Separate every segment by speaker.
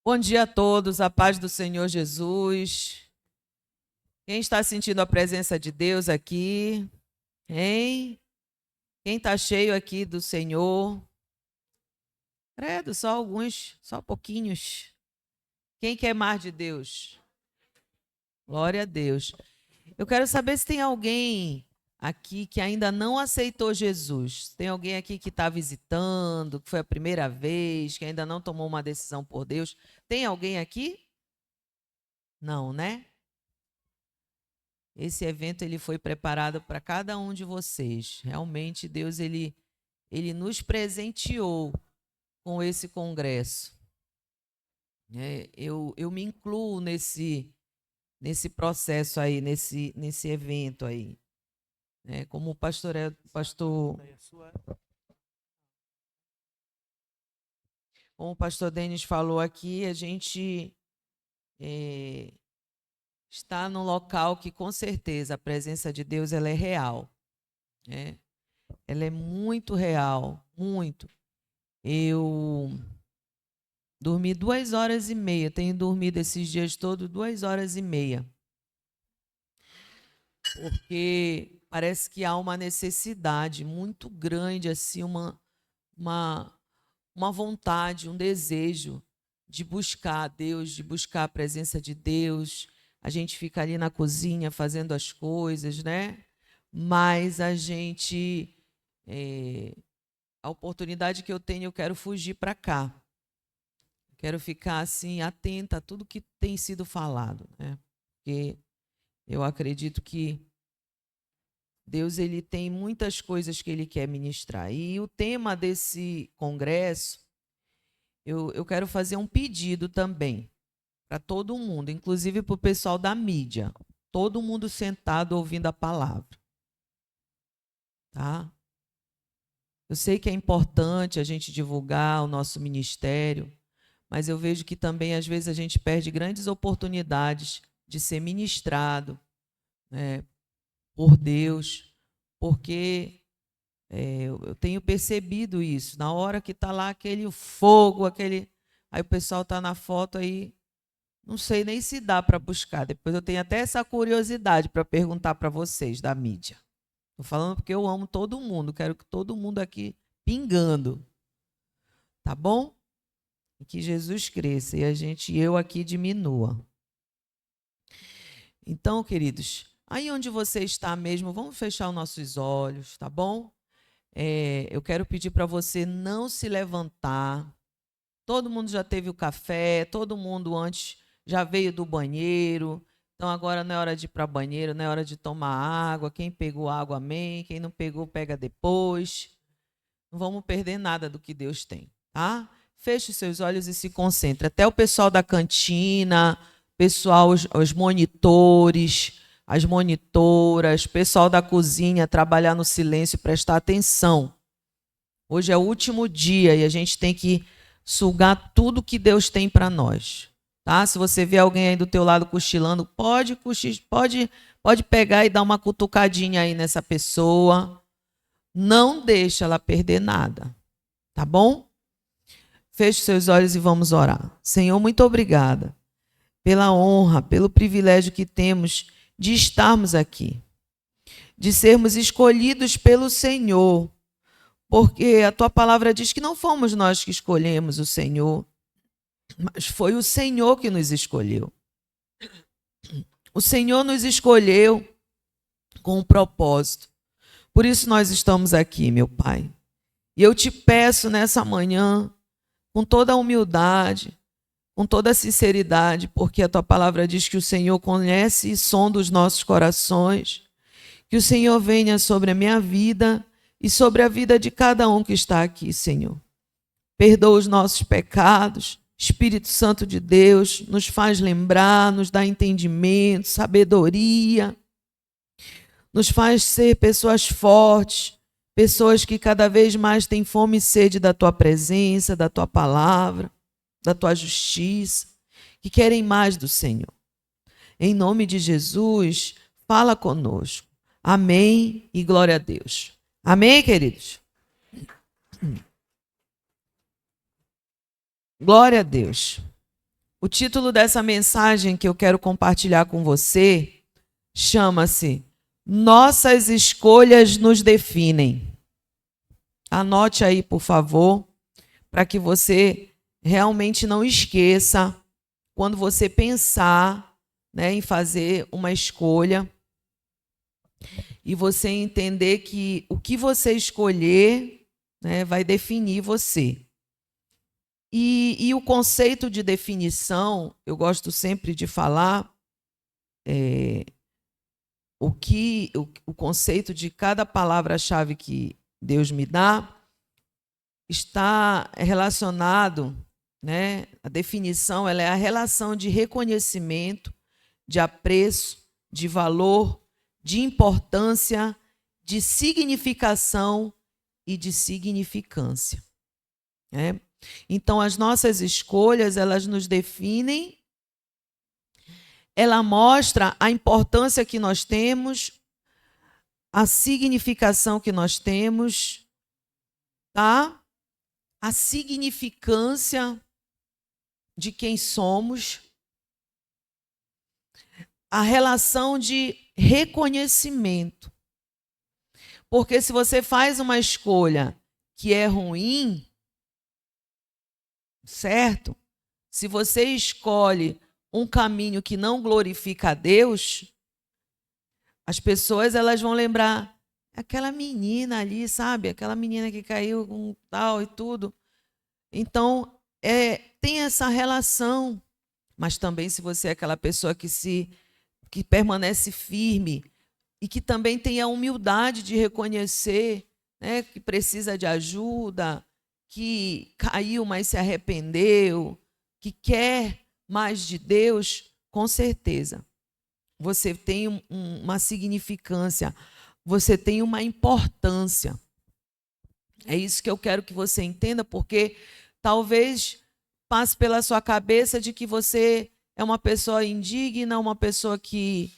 Speaker 1: Bom dia a todos, a paz do Senhor Jesus. Quem está sentindo a presença de Deus aqui? Hein? Quem está cheio aqui do Senhor? Credo, só alguns, só pouquinhos. Quem quer mais de Deus? Glória a Deus. Eu quero saber se tem alguém aqui que ainda não aceitou Jesus. Tem alguém aqui que está visitando, que foi a primeira vez, que ainda não tomou uma decisão por Deus? Tem alguém aqui? Não, né? Esse evento ele foi preparado para cada um de vocês. Realmente Deus ele nos presenteou com esse congresso. Eu me incluo nesse processo aí, nesse evento aí. Como o como o pastor Denis falou aqui, a gente está num local que com certeza a presença de Deus ela é real. Ela é muito real, muito. Eu dormi 2 horas e meia, tenho dormido esses dias todos 2 horas e meia. Porque parece que há uma necessidade muito grande, assim, uma vontade, um desejo de buscar Deus, de buscar a presença de Deus. A gente fica ali na cozinha fazendo as coisas, né? Mas a oportunidade que eu tenho, eu quero fugir para cá. Quero ficar assim atenta a tudo que tem sido falado, né? Porque eu acredito que Deus ele tem muitas coisas que ele quer ministrar. E o tema desse congresso, eu quero fazer um pedido também para todo mundo, inclusive para o pessoal da mídia. Todo mundo sentado ouvindo a palavra. Tá? Eu sei que é importante a gente divulgar o nosso ministério, mas eu vejo que também, às vezes, a gente perde grandes oportunidades de ser ministrado, né, por Deus, porque eu tenho percebido isso. Na hora que está lá aquele fogo, aí o pessoal está na foto, aí não sei nem se dá para buscar. Depois eu tenho até essa curiosidade para perguntar para vocês da mídia. Estou falando porque eu amo todo mundo, quero que todo mundo aqui pingando. Tá bom? E que Jesus cresça e eu aqui diminua. Então, queridos, aí onde você está mesmo, vamos fechar os nossos olhos, tá bom? Eu quero pedir para você não se levantar. Todo mundo já teve o café, todo mundo antes já veio do banheiro. Então agora não é hora de ir para banheiro, não é hora de tomar água. Quem pegou água, amém. Quem não pegou, pega depois. Não vamos perder nada do que Deus tem, tá? Feche os seus olhos e se concentre. Até o pessoal da cantina, pessoal, os monitores, as monitoras, pessoal da cozinha, trabalhar no silêncio, prestar atenção. Hoje é o último dia e a gente tem que sugar tudo que Deus tem para nós. Tá? Se você vê alguém aí do teu lado cochilando, pode pegar e dar uma cutucadinha aí nessa pessoa. Não deixa ela perder nada. Tá bom? Feche seus olhos e vamos orar. Senhor, muito obrigada pela honra, pelo privilégio que temos de estarmos aqui, de sermos escolhidos pelo Senhor, porque a tua palavra diz que não fomos nós que escolhemos o Senhor, mas foi o Senhor que nos escolheu. O Senhor nos escolheu com um propósito. Por isso nós estamos aqui, meu Pai. E eu te peço nessa manhã, com toda a humildade, com toda a sinceridade, porque a tua palavra diz que o Senhor conhece e sonda os nossos corações, que o Senhor venha sobre a minha vida e sobre a vida de cada um que está aqui, Senhor. Perdoa os nossos pecados. Espírito Santo de Deus, nos faz lembrar, nos dá entendimento, sabedoria, nos faz ser pessoas fortes, pessoas que cada vez mais têm fome e sede da tua presença, da tua palavra, da tua justiça, que querem mais do Senhor. Em nome de Jesus, fala conosco. Amém e glória a Deus. Amém, queridos? Glória a Deus. O título dessa mensagem que eu quero compartilhar com você chama-se Nossas Escolhas Nos Definem. Anote aí, por favor, para que você realmente não esqueça quando você pensar, né, em fazer uma escolha e você entender que o que você escolher, né, vai definir você. E o conceito de definição, eu gosto sempre de falar, o conceito de cada palavra-chave que Deus me dá está relacionado, né? A definição ela é a relação de reconhecimento, de apreço, de valor, de importância, de significação e de significância. Né? Então, as nossas escolhas, elas nos definem, ela mostra a importância que nós temos, a significação que nós temos, tá? A significância de quem somos, a relação de reconhecimento. Porque se você faz uma escolha que é ruim, certo? Se você escolhe um caminho que não glorifica a Deus, as pessoas elas vão lembrar aquela menina ali, sabe? Aquela menina que caiu com tal e tudo. Então, tem essa relação. Mas também se você é aquela pessoa que permanece firme e que também tem a humildade de reconhecer, né, que precisa de ajuda, que caiu, mas se arrependeu, que quer mais de Deus, com certeza. Você tem uma significância, você tem uma importância. É isso que eu quero que você entenda, porque talvez passe pela sua cabeça de que você é uma pessoa indigna, uma pessoa que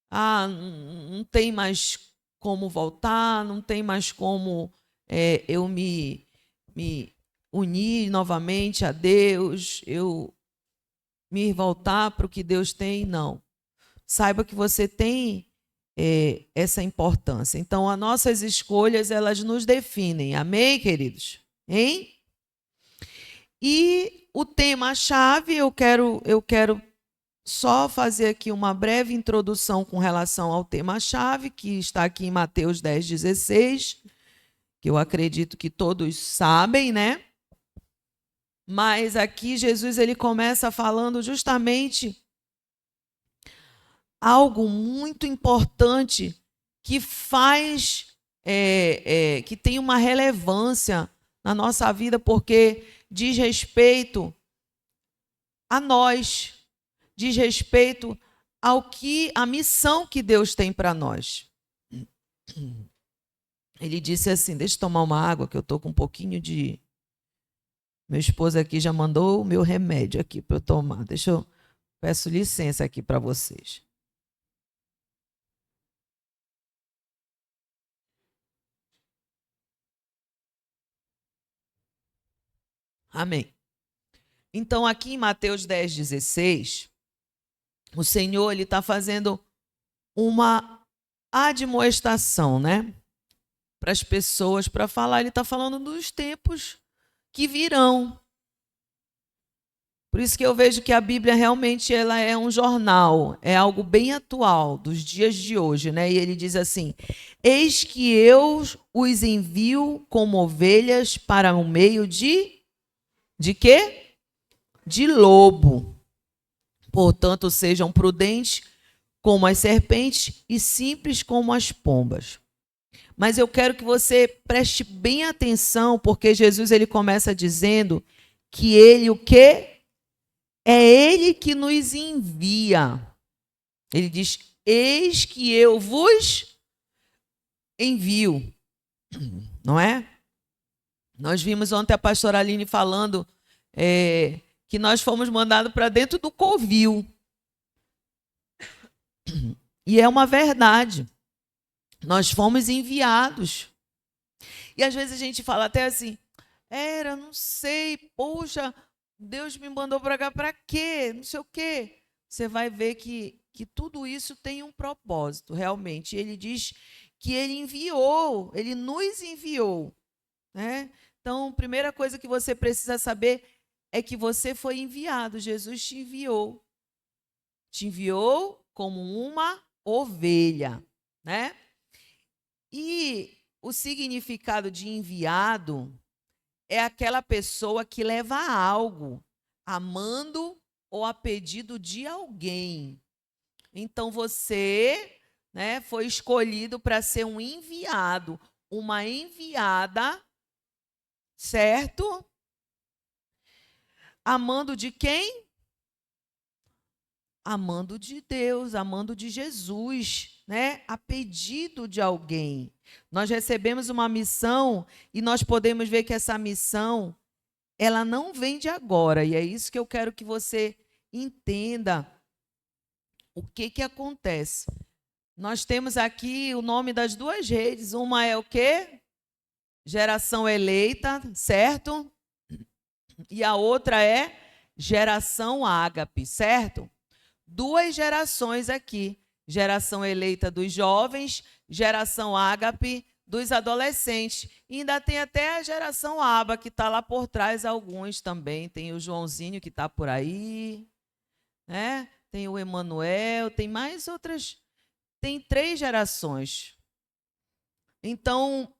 Speaker 1: não tem mais como voltar, não tem mais como eu me unir novamente a Deus, eu me voltar para o que Deus tem. Não. Saiba que você tem essa importância. Então, as nossas escolhas, elas nos definem. Amém, queridos? Hein? E o tema-chave, eu quero só fazer aqui uma breve introdução com relação ao tema-chave, que está aqui em Mateus 10:16, que eu acredito que todos sabem, né? Mas aqui Jesus ele começa falando justamente algo muito importante que faz, que tem uma relevância na nossa vida, porque diz respeito a nós, diz respeito à missão que Deus tem para nós. Ele disse assim, deixa eu tomar uma água, que eu estou com um pouquinho de... Meu esposo aqui já mandou o meu remédio aqui para eu tomar. Peço licença aqui para vocês. Amém. Então, aqui em Mateus 10:16, o Senhor está fazendo uma admoestação, né? Para as pessoas, para falar. Ele está falando dos tempos que virão. Por isso que eu vejo que a Bíblia realmente ela é um jornal, é algo bem atual dos dias de hoje, né? E ele diz assim: eis que eu os envio como ovelhas para o meio de quê? De lobo. Portanto, sejam prudentes como as serpentes e simples como as pombas. Mas eu quero que você preste bem atenção, porque Jesus ele começa dizendo que ele o quê? É ele que nos envia. Ele diz: eis que eu vos envio. Não é? Nós vimos ontem a pastora Aline falando que nós fomos mandados para dentro do covil. E é uma verdade. Nós fomos enviados. E às vezes a gente fala até assim, não sei, poxa, Deus me mandou para cá para quê? Não sei o quê. Você vai ver que tudo isso tem um propósito, realmente. Ele diz que ele enviou, ele nos enviou, né? Então, a primeira coisa que você precisa saber é que você foi enviado. Jesus te enviou. Te enviou como uma ovelha, né? E o significado de enviado é aquela pessoa que leva algo, a mando ou a pedido de alguém. Então você, né, foi escolhido para ser um enviado, uma enviada, certo? Amando de quem? Amando de Deus, amando de Jesus, né? A pedido de alguém. Nós recebemos uma missão e nós podemos ver que essa missão, ela não vem de agora, e é isso que eu quero que você entenda. O que acontece? Nós temos aqui o nome das duas redes. Uma é o quê? Geração Eleita, certo? E a outra é Geração Ágape, certo? Duas gerações aqui. Geração Eleita dos jovens, Geração Ágape dos adolescentes. E ainda tem até a Geração Aba, que está lá por trás, alguns também. Tem o Joãozinho, que está por aí, né? Tem o Emanuel, tem mais outras. Tem 3 gerações. Então,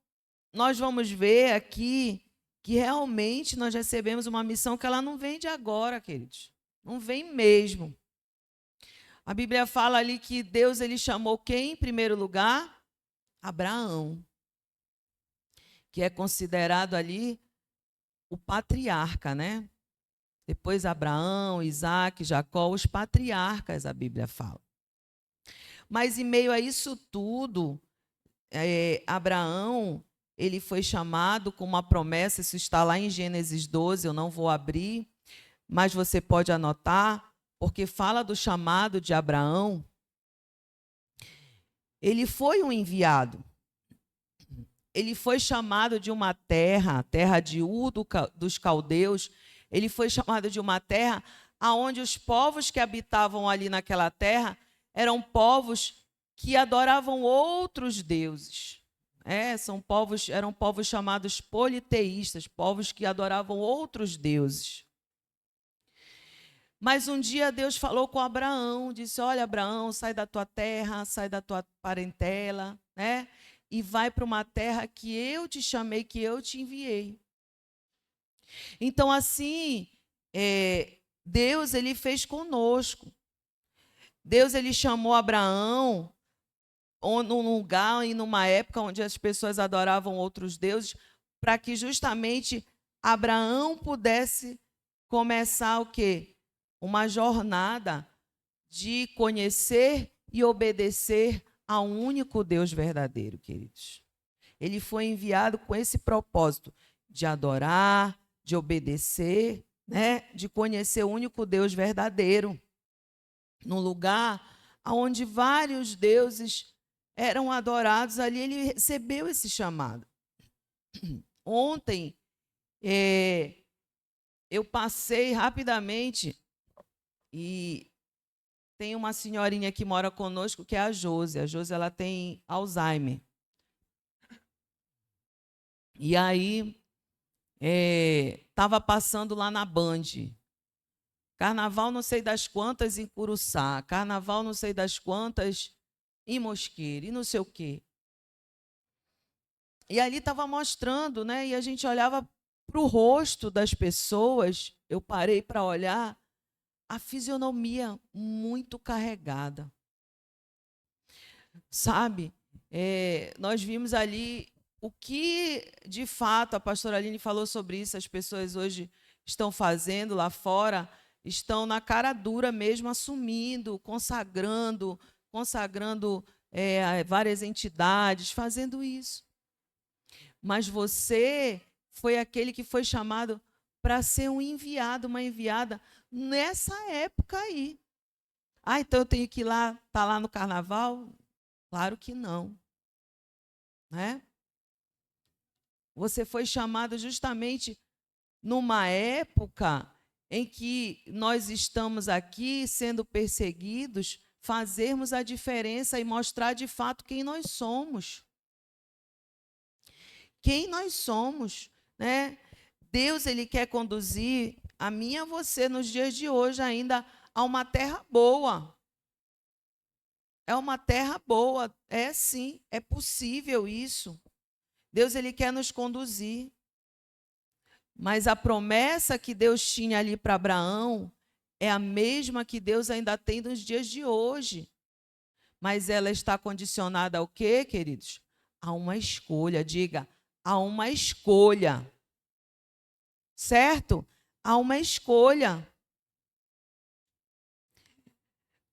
Speaker 1: nós vamos ver aqui que realmente nós recebemos uma missão que ela não vem de agora, queridos. Não vem mesmo. A Bíblia fala ali que Deus ele chamou quem em primeiro lugar? Abraão, que é considerado ali o patriarca, né? Depois Abraão, Isaac, Jacó, os patriarcas, a Bíblia fala. Mas em meio a isso tudo, Abraão, ele foi chamado com uma promessa, isso está lá em Gênesis 12, eu não vou abrir, mas você pode anotar, porque fala do chamado de Abraão. Ele foi um enviado. Ele foi chamado de uma terra, terra de Ur dos caldeus. Ele foi chamado de uma terra onde os povos que habitavam ali naquela terra eram povos que adoravam outros deuses. Eram povos chamados politeístas, povos que adoravam outros deuses. Mas um dia Deus falou com Abraão, disse: olha, Abraão, sai da tua terra, sai da tua parentela, né? E vai para uma terra que eu te chamei, que eu te enviei. Então, assim, Deus ele fez conosco. Deus ele chamou Abraão num lugar e numa época onde as pessoas adoravam outros deuses, para que justamente Abraão pudesse começar o quê? Uma jornada de conhecer e obedecer ao único Deus verdadeiro, queridos. Ele foi enviado com esse propósito de adorar, de obedecer, né? De conhecer o único Deus verdadeiro, num lugar onde vários deuses eram adorados. Ali ele recebeu esse chamado. Ontem, eu passei rapidamente e tem uma senhorinha que mora conosco, que é a Josi. A Josi ela tem Alzheimer. E aí, estava passando lá na Band. Carnaval não sei das quantas em Curuçá. Carnaval não sei das quantas em Mosqueira. E não sei o quê. E ali estava mostrando, né? E a gente olhava para o rosto das pessoas. Eu parei para olhar a fisionomia muito carregada. Sabe? Nós vimos ali o que, de fato, a pastora Aline falou sobre isso, as pessoas hoje estão fazendo lá fora, estão na cara dura mesmo, assumindo, consagrando várias entidades, fazendo isso. Mas você foi aquele que foi chamado para ser um enviado, uma enviada, nessa época aí. Então eu tenho que ir lá, estar lá no carnaval? Claro que não. Né? Você foi chamado justamente numa época em que nós estamos aqui sendo perseguidos, fazermos a diferença e mostrar de fato quem nós somos. Quem nós somos, né? Deus, ele quer conduzir a mim e a você nos dias de hoje ainda a uma terra boa. É uma terra boa, é sim, é possível isso. Deus, ele quer nos conduzir. Mas a promessa que Deus tinha ali para Abraão é a mesma que Deus ainda tem nos dias de hoje. Mas ela está condicionada ao quê, queridos? A uma escolha, diga, a uma escolha. Certo? A uma escolha.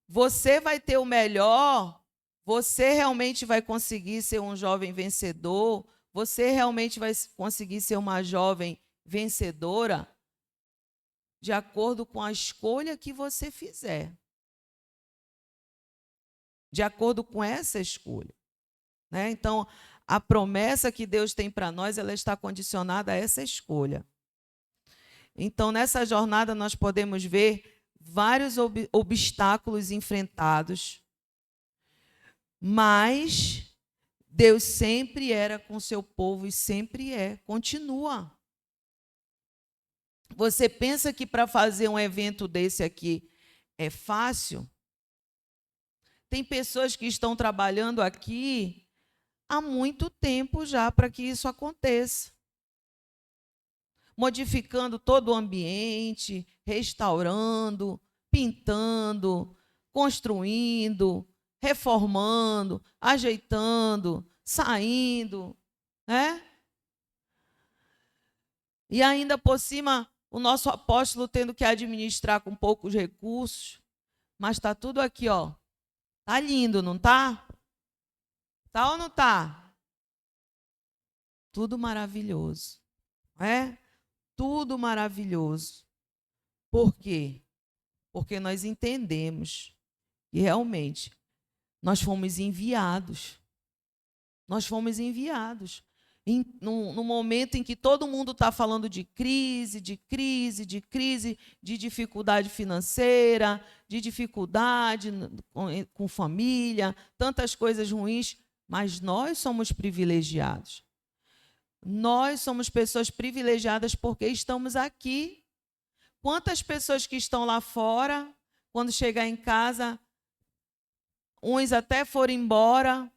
Speaker 1: Você vai ter o melhor, você realmente vai conseguir ser um jovem vencedor, você realmente vai conseguir ser uma jovem vencedora de acordo com a escolha que você fizer. De acordo com essa escolha. Né? Então, a promessa que Deus tem para nós, ela está condicionada a essa escolha. Então, nessa jornada, nós podemos ver vários obstáculos enfrentados, mas Deus sempre era com o seu povo e sempre continua. Você pensa que para fazer um evento desse aqui é fácil? Tem pessoas que estão trabalhando aqui há muito tempo já para que isso aconteça. Modificando todo o ambiente, restaurando, pintando, construindo, reformando, ajeitando, saindo, né? E ainda por cima, o nosso apóstolo tendo que administrar com poucos recursos, mas está tudo aqui, ó. Tá lindo, não tá? Tá ou não tá? Tudo maravilhoso, é? Tudo maravilhoso. Por quê? Porque nós entendemos que realmente nós fomos enviados. Nós fomos enviados. No momento em que todo mundo está falando de crise, de dificuldade financeira, de dificuldade com família, tantas coisas ruins, mas nós somos privilegiados. Nós somos pessoas privilegiadas porque estamos aqui. Quantas pessoas que estão lá fora, quando chegar em casa, uns até foram embora,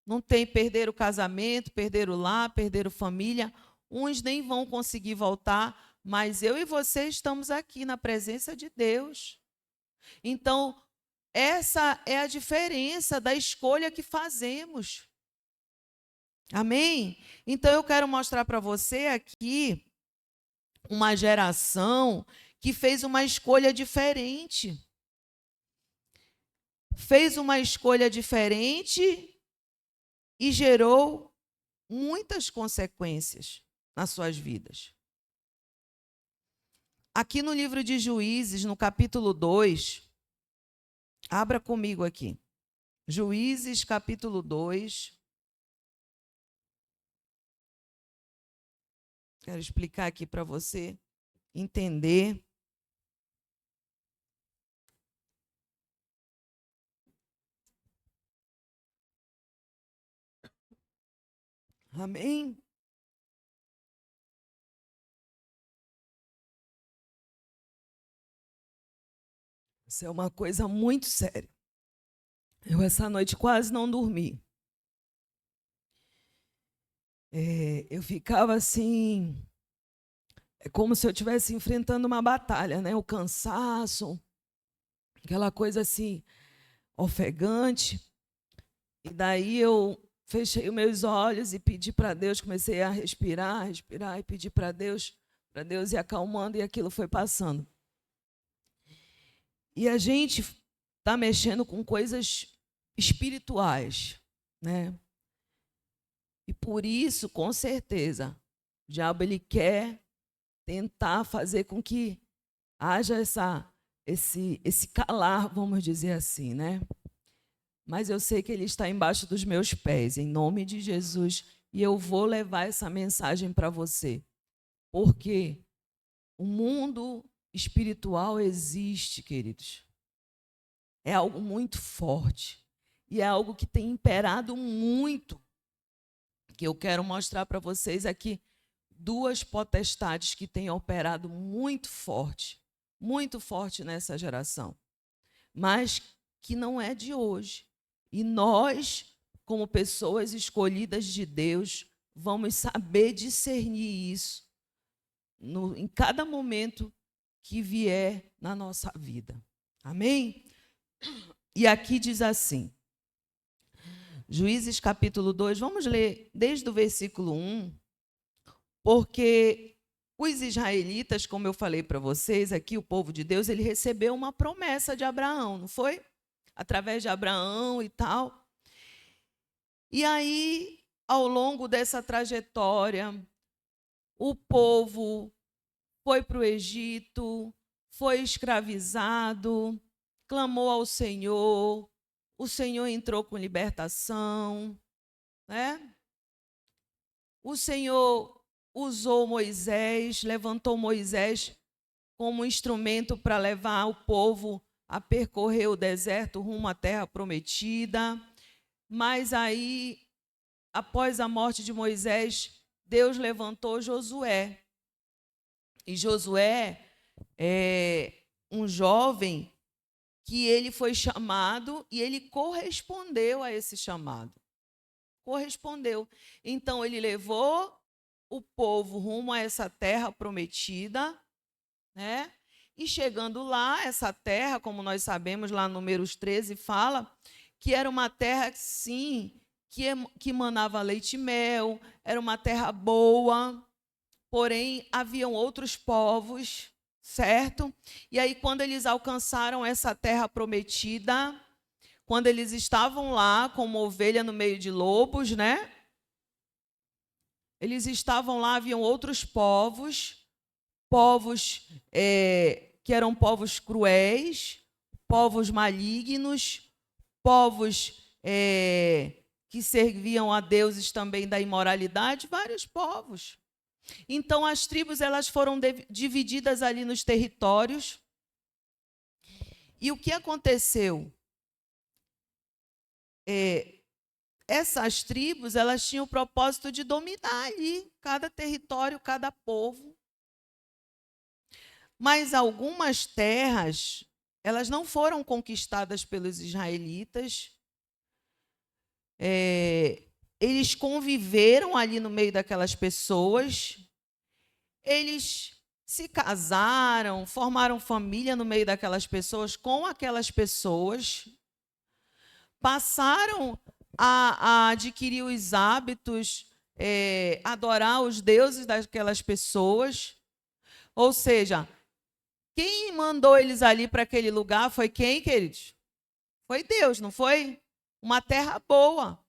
Speaker 1: não tem, perderam o casamento, perderam o lar, perderam família, uns nem vão conseguir voltar, mas eu e você estamos aqui na presença de Deus. Então, essa é a diferença da escolha que fazemos. Amém? Então, eu quero mostrar para você aqui uma geração que fez uma escolha diferente. Fez uma escolha diferente e gerou muitas consequências nas suas vidas. Aqui no livro de Juízes, no capítulo 2, abra comigo aqui. Juízes, capítulo 2. Quero explicar aqui para você entender. Amém? Isso é uma coisa muito séria. Eu essa noite quase não dormi. Eu ficava assim, é como se eu estivesse enfrentando uma batalha, né? O cansaço, aquela coisa assim, ofegante. E daí eu fechei os meus olhos e pedi para Deus, comecei a respirar e pedir para Deus ir acalmando, e aquilo foi passando. E a gente está mexendo com coisas espirituais, né? E por isso, com certeza, o diabo ele quer tentar fazer com que haja esse calar, vamos dizer assim, né? Mas eu sei que ele está embaixo dos meus pés, em nome de Jesus, e eu vou levar essa mensagem para você. Porque o mundo espiritual existe, queridos. É algo muito forte. E é algo que tem imperado muito. Que eu quero mostrar para vocês aqui duas potestades que têm operado muito forte nessa geração, mas que não é de hoje. E nós, como pessoas escolhidas de Deus, vamos saber discernir isso em cada momento que vier na nossa vida. Amém? E aqui diz assim, Juízes capítulo 2, vamos ler desde o versículo 1, porque os israelitas, como eu falei para vocês aqui, o povo de Deus, ele recebeu uma promessa de Abraão, não foi? Através de Abraão e tal. E aí, ao longo dessa trajetória, o povo foi para o Egito, foi escravizado, clamou ao Senhor, o Senhor entrou com libertação, né? O Senhor usou Moisés, levantou Moisés como instrumento para levar o povo a percorrer o deserto rumo à terra prometida. Mas aí, após a morte de Moisés, Deus levantou Josué. E Josué é um jovem que ele foi chamado e ele correspondeu a esse chamado. Correspondeu. Então, ele levou o povo rumo a essa terra prometida, né? E chegando lá, essa terra, como nós sabemos, lá no Números 13, fala que era uma terra, sim, que manava leite e mel, era uma terra boa, porém, haviam outros povos, certo? E aí, quando eles alcançaram essa terra prometida, quando eles estavam lá como ovelha no meio de lobos, né? Eles estavam lá, haviam outros povos que eram povos cruéis, povos malignos, povos que serviam a deuses também da imoralidade, vários povos. Então, as tribos elas foram divididas ali nos territórios. E o que aconteceu? Essas tribos elas tinham o propósito de dominar ali cada território, cada povo. Mas algumas terras, elas não foram conquistadas pelos israelitas. Eles conviveram ali no meio daquelas pessoas. Eles se casaram, formaram família no meio daquelas pessoas, com aquelas pessoas. Passaram a adquirir os hábitos, adorar os deuses daquelas pessoas. Ou seja, quem mandou eles ali para aquele lugar foi quem, queridos? Foi Deus, não foi? Uma terra boa.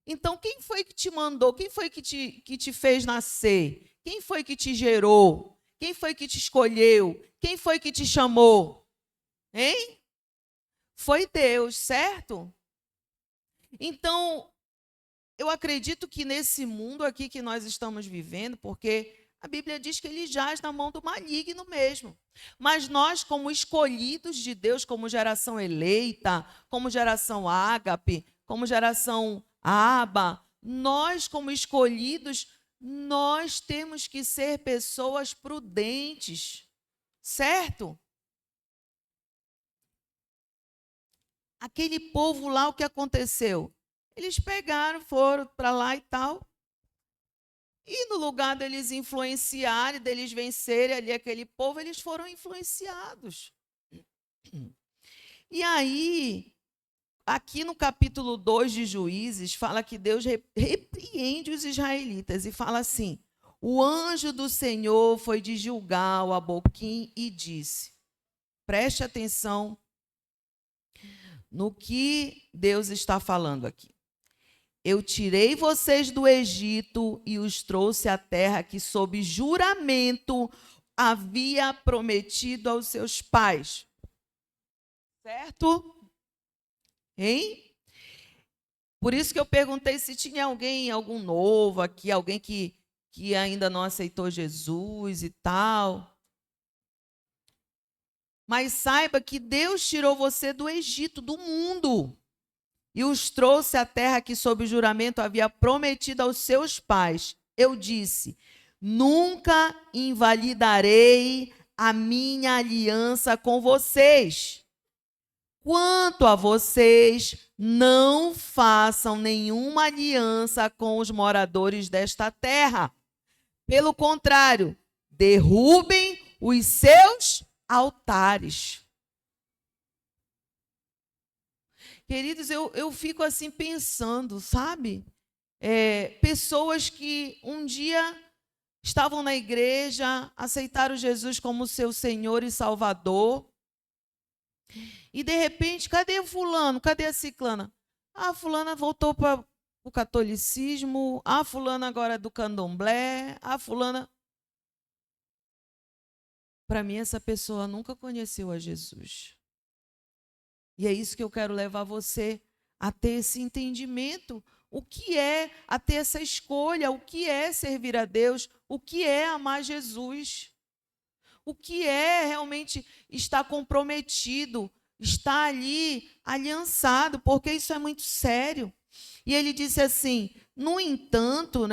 Speaker 1: Então, quem foi que te mandou? Quem foi que te fez nascer? Quem foi que te gerou? Quem foi que te escolheu? Quem foi que te chamou? Hein? Foi Deus, certo? Então, eu acredito que nesse mundo aqui que nós estamos vivendo, porque a Bíblia diz que ele jaz na mão do maligno mesmo. Mas nós, como escolhidos de Deus, como geração eleita, como geração ágape, como geração Aba, nós, como escolhidos, nós temos que ser pessoas prudentes, certo? Aquele povo lá, o que aconteceu? Eles pegaram, foram para lá e tal. E no lugar deles influenciarem, deles vencerem ali aquele povo, eles foram influenciados. E aí, aqui no capítulo 2 de Juízes, fala que Deus repreende os israelitas e fala assim: o anjo do Senhor foi de Gilgal a Boquim e disse, preste atenção no que Deus está falando aqui. Eu tirei vocês do Egito e os trouxe à terra que, sob juramento, havia prometido aos seus pais. Certo? Hein? Por isso que eu perguntei se tinha algum novo aqui, alguém que ainda não aceitou Jesus e tal. Mas saiba que Deus tirou você do Egito, do mundo, e os trouxe à terra que, sob juramento, havia prometido aos seus pais. Eu disse: nunca invalidarei a minha aliança com vocês. Quanto a vocês, não façam nenhuma aliança com os moradores desta terra. Pelo contrário, derrubem os seus altares. Queridos, eu fico assim pensando, sabe? Pessoas que um dia estavam na igreja, aceitaram Jesus como seu Senhor e Salvador, e de repente, cadê o fulano? Cadê a ciclana? Ah, fulana voltou para o catolicismo, a fulana agora é do candomblé, a fulana... Para mim, essa pessoa nunca conheceu a Jesus. E é isso que eu quero levar você a ter esse entendimento. O que é a ter essa escolha? O que é servir a Deus? O que é amar Jesus? O que é realmente estar comprometido, estar ali aliançado? Porque isso é muito sério. E ele disse assim, no entanto,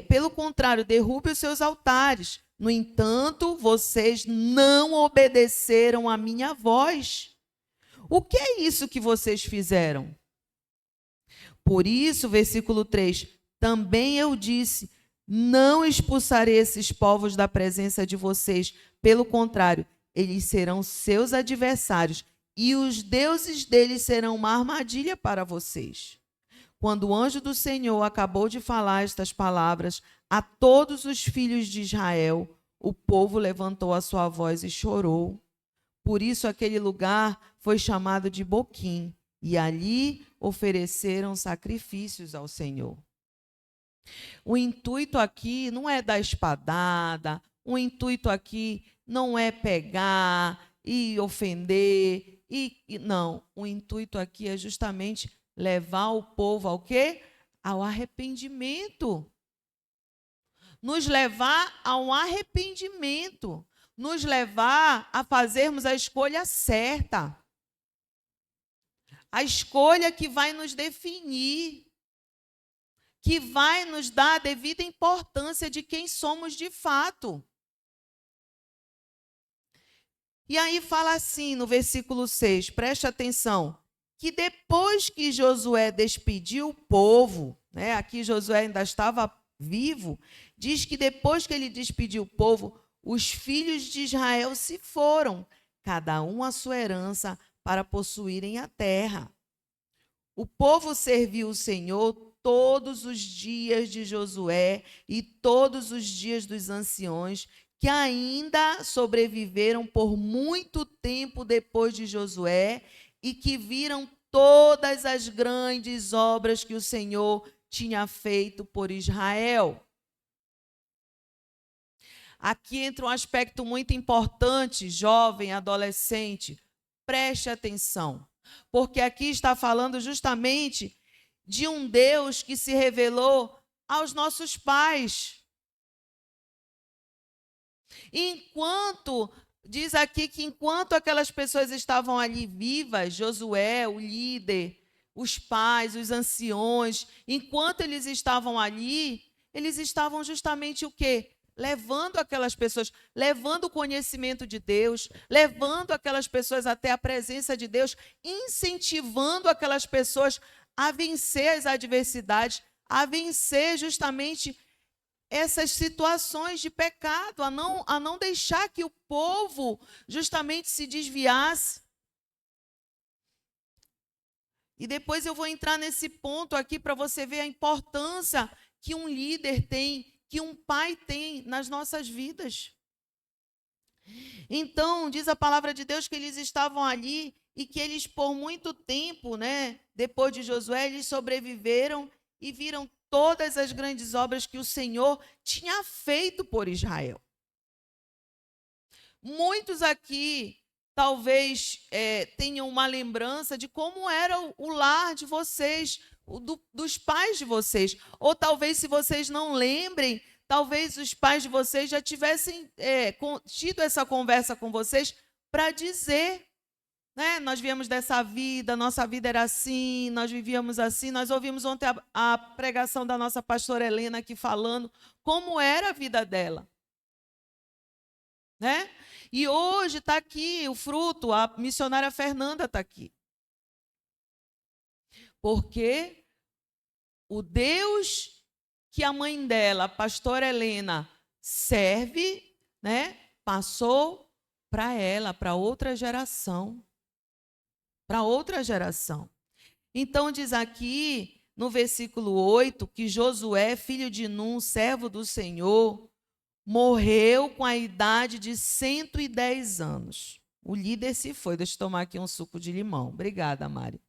Speaker 1: pelo contrário, derrube os seus altares. No entanto, vocês não obedeceram à minha voz. O que é isso que vocês fizeram? Por isso, versículo 3, também eu disse, não expulsarei esses povos da presença de vocês. Pelo contrário, eles serão seus adversários e os deuses deles serão uma armadilha para vocês. Quando o anjo do Senhor acabou de falar estas palavras a todos os filhos de Israel, o povo levantou a sua voz e chorou. Por isso, aquele lugar foi chamado de Boquim, e ali ofereceram sacrifícios ao Senhor. O intuito aqui não é dar espadada, o intuito aqui não é pegar e ofender, não. O intuito aqui é justamente levar o povo ao quê? Ao arrependimento. Nos levar ao arrependimento. Nos levar a fazermos a escolha certa. A escolha que vai nos definir, que vai nos dar a devida importância de quem somos de fato. E aí fala assim no versículo 6, preste atenção, que depois que Josué despediu o povo, aqui Josué ainda estava vivo, diz que depois que ele despediu o povo, os filhos de Israel se foram, cada um a sua herança, para possuírem a terra. O povo serviu o Senhor todos os dias de Josué e todos os dias dos anciões, que ainda sobreviveram por muito tempo depois de Josué e que viram todas as grandes obras que o Senhor tinha feito por Israel. Aqui entra um aspecto muito importante, jovem, adolescente. Preste atenção, porque aqui está falando justamente de um Deus que se revelou aos nossos pais. Diz aqui que enquanto aquelas pessoas estavam ali vivas, Josué, o líder, os pais, os anciões, enquanto eles estavam ali, eles estavam justamente o quê? Levando aquelas pessoas, levando o conhecimento de Deus, levando aquelas pessoas até a presença de Deus, incentivando aquelas pessoas a vencer as adversidades, a vencer justamente essas situações de pecado, a não deixar que o povo justamente se desviasse. E depois eu vou entrar nesse ponto aqui para você ver a importância que um líder tem, que um pai tem nas nossas vidas. Então, diz a palavra de Deus que eles estavam ali e que eles, por muito tempo, depois de Josué, eles sobreviveram e viram todas as grandes obras que o Senhor tinha feito por Israel. Muitos aqui talvez tenham uma lembrança de como era o lar de vocês, dos pais de vocês. Ou talvez, se vocês não lembrem, talvez os pais de vocês já tivessem tido essa conversa com vocês para dizer, né? Nós viemos dessa vida, nossa vida era assim, nós vivíamos assim. Nós ouvimos ontem a pregação da nossa pastora Helena aqui falando como era a vida dela, né? E hoje está aqui o fruto, a missionária Fernanda está aqui. Porque o Deus que a mãe dela, a pastora Helena, serve, né, passou para ela, para outra geração. Para outra geração. Então diz aqui, no versículo 8, que Josué, filho de Num, servo do Senhor, morreu com a idade de 110 anos. O líder se foi. Deixa eu tomar aqui um suco de limão. Obrigada, Mari.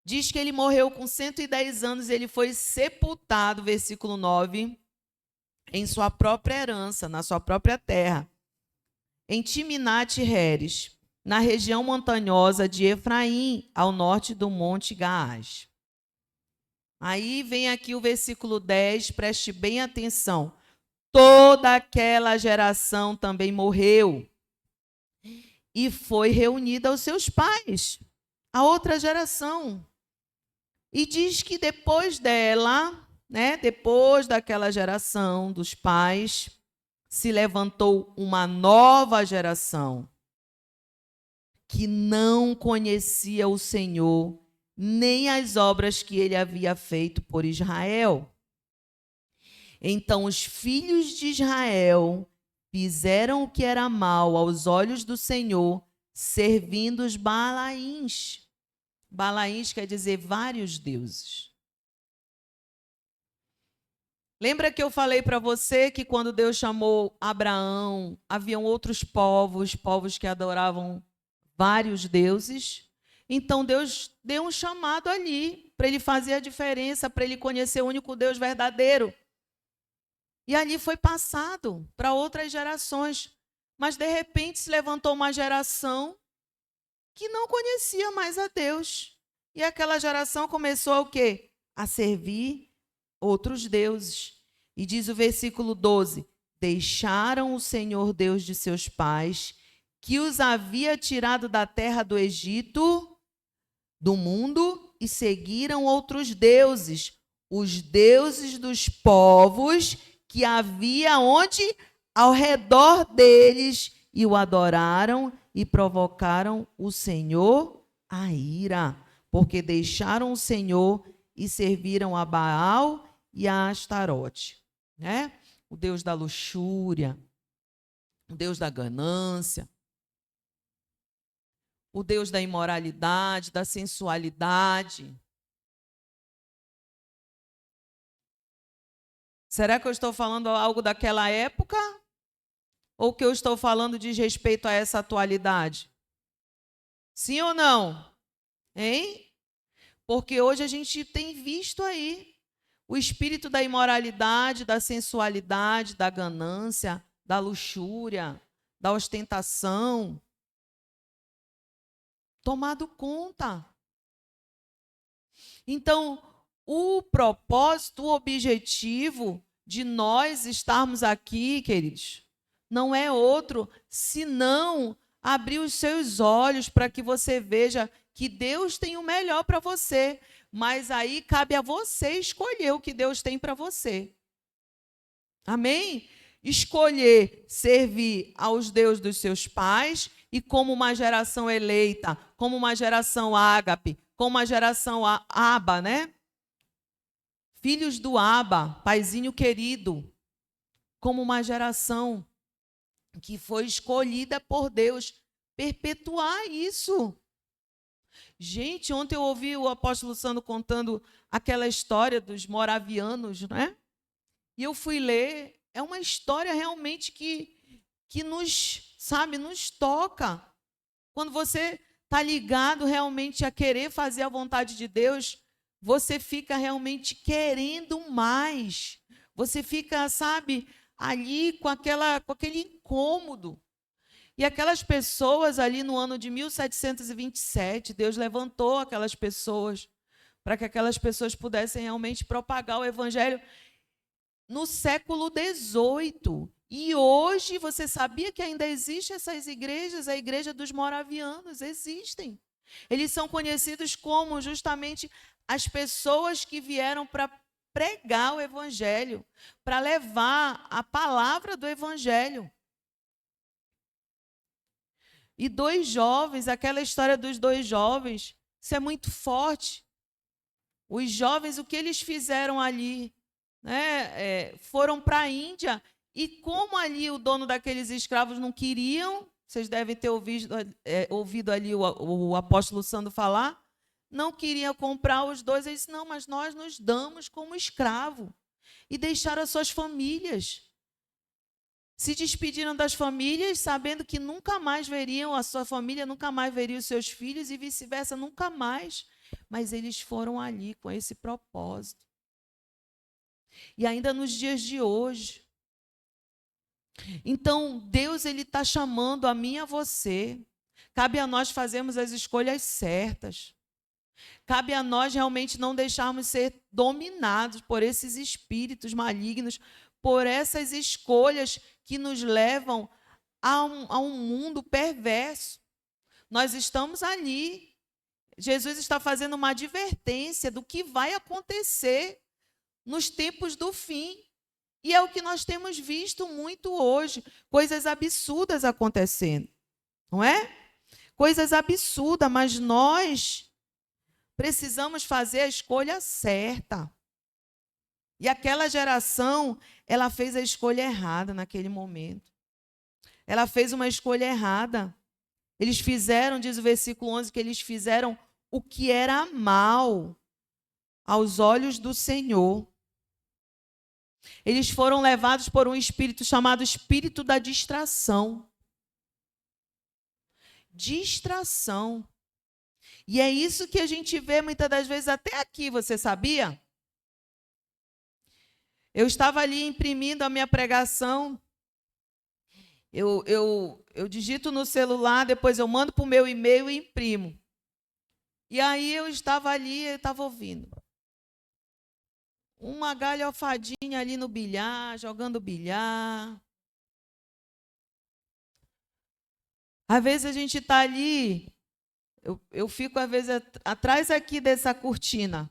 Speaker 1: Diz que ele morreu com 110 anos, ele foi sepultado, versículo 9, em sua própria herança, na sua própria terra, em Timnat-Heres, na região montanhosa de Efraim, ao norte do Monte Gaás. Aí vem aqui o versículo 10, preste bem atenção. Toda aquela geração também morreu e foi reunida aos seus pais, a outra geração. E diz que depois dela, né, depois daquela geração dos pais, se levantou uma nova geração que não conhecia o Senhor, nem as obras que ele havia feito por Israel. Então os filhos de Israel fizeram o que era mal aos olhos do Senhor, servindo os Balaíns. Balaíns quer dizer vários deuses. Lembra que eu falei para você que quando Deus chamou Abraão, haviam outros povos que adoravam vários deuses? Então Deus deu um chamado ali para ele fazer a diferença, para ele conhecer o único Deus verdadeiro. E ali foi passado para outras gerações. Mas de repente se levantou uma geração que não conhecia mais a Deus. E aquela geração começou a o quê? A servir outros deuses. E diz o versículo 12: deixaram o Senhor Deus de seus pais, que os havia tirado da terra do Egito, do mundo, e seguiram outros deuses, os deuses dos povos que havia onde? Ao redor deles, e o adoraram e provocaram o Senhor a ira, porque deixaram o Senhor e serviram a Baal e a Astarote, né? O Deus da luxúria, o Deus da ganância, o Deus da imoralidade, da sensualidade. Será que eu estou falando algo daquela época? Ou que eu estou falando diz respeito a essa atualidade? Sim ou não? Hein? Porque hoje a gente tem visto aí o espírito da imoralidade, da sensualidade, da ganância, da luxúria, da ostentação tomado conta. Então, o propósito, o objetivo de nós estarmos aqui, queridos, não é outro senão abrir os seus olhos para que você veja que Deus tem o melhor para você, mas aí cabe a você escolher o que Deus tem para você. Amém? Escolher servir aos deuses dos seus pais e como uma geração eleita, como uma geração ágape, como uma geração Aba, né? Filhos do Aba, paizinho querido, como uma geração que foi escolhida por Deus, perpetuar isso. Gente, ontem eu ouvi o apóstolo Sandro contando aquela história dos moravianos, né? E eu fui ler, é uma história realmente que nos, sabe, nos toca. Quando você está ligado realmente a querer fazer a vontade de Deus, você fica realmente querendo mais. Você fica, sabe, ali com aquele incômodo. E aquelas pessoas ali no ano de 1727, Deus levantou aquelas pessoas para que aquelas pessoas pudessem realmente propagar o evangelho. no século XVIII. E hoje, você sabia que ainda existem essas igrejas? A igreja dos moravianos, existem. Eles são conhecidos como justamente as pessoas que vieram para pregar o evangelho, para levar a palavra do evangelho. E dois jovens, aquela história dos dois jovens, isso é muito forte. Os jovens, o que eles fizeram ali? Né? Foram para a Índia, e como ali o dono daqueles escravos não queriam, vocês devem ter ouvido ali o apóstolo Sandro falar, não queriam comprar os dois, eles disseram, não, mas nós nos damos como escravo. E deixaram as suas famílias. Se despediram das famílias, sabendo que nunca mais veriam a sua família, nunca mais veriam os seus filhos e vice-versa, nunca mais. Mas eles foram ali com esse propósito. E ainda nos dias de hoje. Então, Deus está chamando a mim e a você. Cabe a nós fazermos as escolhas certas. Cabe a nós realmente não deixarmos ser dominados por esses espíritos malignos, por essas escolhas que nos levam a um mundo perverso. Nós estamos ali. Jesus está fazendo uma advertência do que vai acontecer nos tempos do fim. E é o que nós temos visto muito hoje, coisas absurdas acontecendo, não é? Coisas absurdas, mas nós precisamos fazer a escolha certa. E aquela geração, ela fez a escolha errada naquele momento. Ela fez uma escolha errada. Eles fizeram, diz o versículo 11, que eles fizeram o que era mal aos olhos do Senhor. Eles foram levados por um espírito chamado espírito da distração. Distração. E é isso que a gente vê muitas das vezes até aqui, você sabia? Eu estava ali imprimindo a minha pregação. Eu digito no celular, depois eu mando para o meu e-mail e imprimo. E aí eu estava ali, eu estava ouvindo. Uma galhofadinha ali no bilhar, jogando bilhar. Às vezes a gente está ali, eu fico às vezes atrás aqui dessa cortina.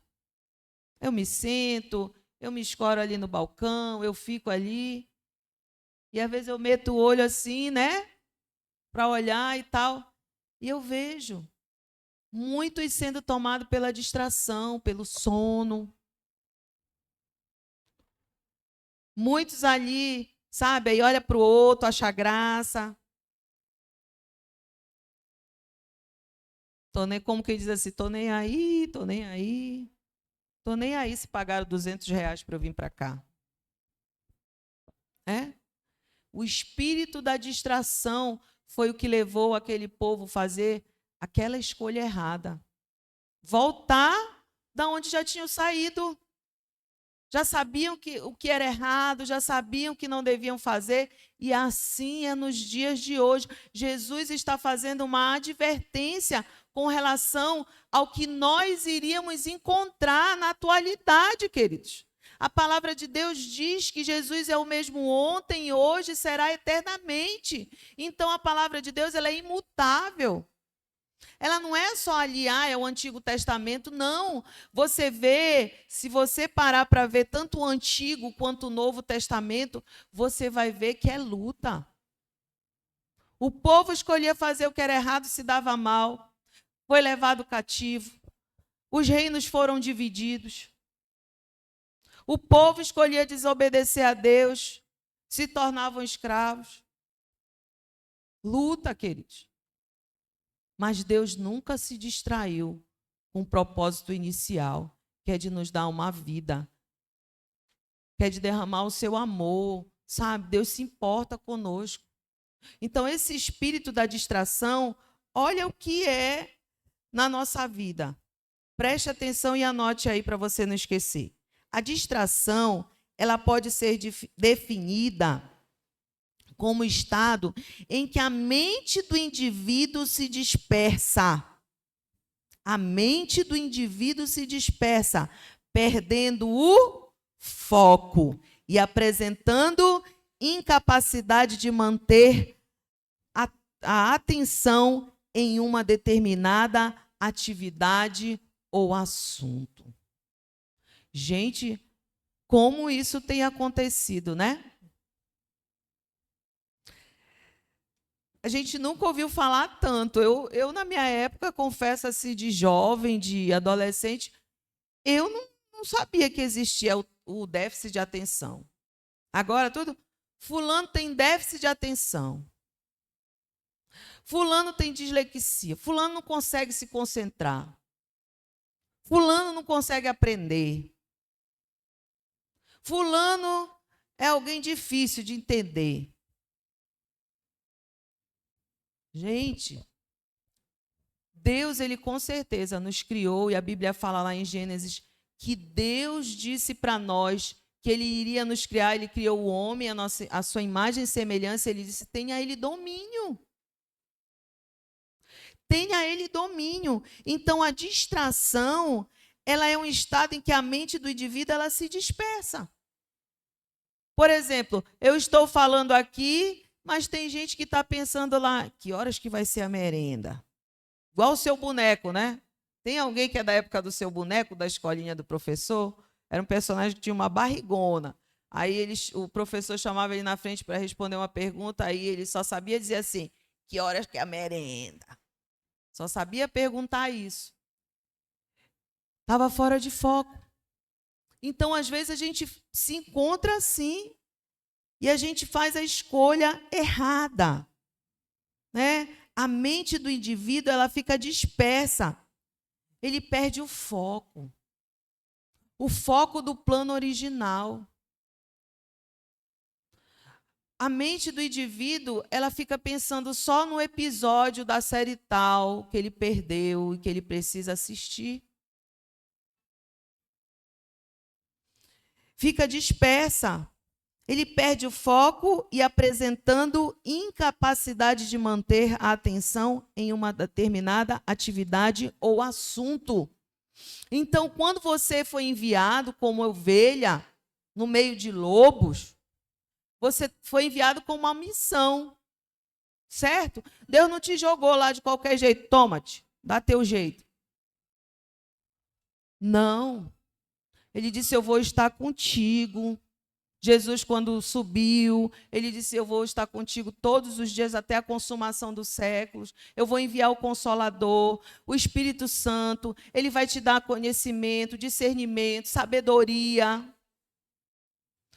Speaker 1: Eu me sento, eu me escoro ali no balcão, eu fico ali. E às vezes eu meto o olho assim, né? Para olhar e tal. E eu vejo muitos sendo tomados pela distração, pelo sono. Muitos ali, sabe, aí olha para o outro, acha graça. Como que diz assim, tô nem aí, tô nem aí. Tô nem aí se pagaram R$200 para eu vir para cá. É? O espírito da distração foi o que levou aquele povo a fazer aquela escolha errada. Voltar da onde já tinham saído. Já sabiam o que era errado, já sabiam que não deviam fazer, e assim é nos dias de hoje. Jesus está fazendo uma advertência com relação ao que nós iríamos encontrar na atualidade, queridos. A palavra de Deus diz que Jesus é o mesmo ontem, hoje e será eternamente. Então, a palavra de Deus ela é imutável. Ela não é só ali, é o Antigo Testamento, não. Você vê, se você parar para ver tanto o Antigo quanto o Novo Testamento, você vai ver que é luta. O povo escolhia fazer o que era errado, se dava mal, foi levado cativo, os reinos foram divididos. O povo escolhia desobedecer a Deus, se tornavam escravos. Luta, queridos. Mas Deus nunca se distraiu com o propósito inicial, que é de nos dar uma vida, que é de derramar o seu amor, sabe? Deus se importa conosco. Então, esse espírito da distração, olha o que é na nossa vida. Preste atenção e anote aí para você não esquecer. A distração, ela pode ser definida como estado em que a mente do indivíduo se dispersa. A mente do indivíduo se dispersa, perdendo o foco e apresentando incapacidade de manter a atenção em uma determinada atividade ou assunto. Gente, como isso tem acontecido, né? A gente nunca ouviu falar tanto. Eu na minha época, confesso assim, de jovem, de adolescente, eu não sabia que existia o déficit de atenção. Agora, fulano tem déficit de atenção. Fulano tem dislexia. Fulano não consegue se concentrar. Fulano não consegue aprender. Fulano é alguém difícil de entender. Gente, Deus, ele com certeza nos criou, e a Bíblia fala lá em Gênesis que Deus disse para nós que ele iria nos criar, ele criou o homem, a sua imagem e semelhança, ele disse, tenha ele domínio. Tenha ele domínio. Então, a distração, ela é um estado em que a mente do indivíduo ela se dispersa. Por exemplo, eu estou falando aqui, mas tem gente que está pensando lá, que horas que vai ser a merenda? Igual o seu boneco, né? Tem alguém que é da época do seu boneco, da escolinha do professor? Era um personagem que tinha uma barrigona. Aí o professor chamava ele na frente para responder uma pergunta, aí ele só sabia dizer assim, que horas que é a merenda? Só sabia perguntar isso. Estava fora de foco. Então, às vezes, a gente se encontra assim e a gente faz a escolha errada, né? A mente do indivíduo ela fica dispersa. Ele perde o foco do plano original. A mente do indivíduo ela fica pensando só no episódio da série tal que ele perdeu e que ele precisa assistir. Fica dispersa. Ele perde o foco e apresentando incapacidade de manter a atenção em uma determinada atividade ou assunto. Então, quando você foi enviado como ovelha no meio de lobos, você foi enviado com uma missão, certo? Deus não te jogou lá de qualquer jeito, toma-te, dá teu jeito. Não. Ele disse, eu vou estar contigo. Jesus, quando subiu, ele disse, eu vou estar contigo todos os dias até a consumação dos séculos. Eu vou enviar o Consolador, o Espírito Santo. Ele vai te dar conhecimento, discernimento, sabedoria.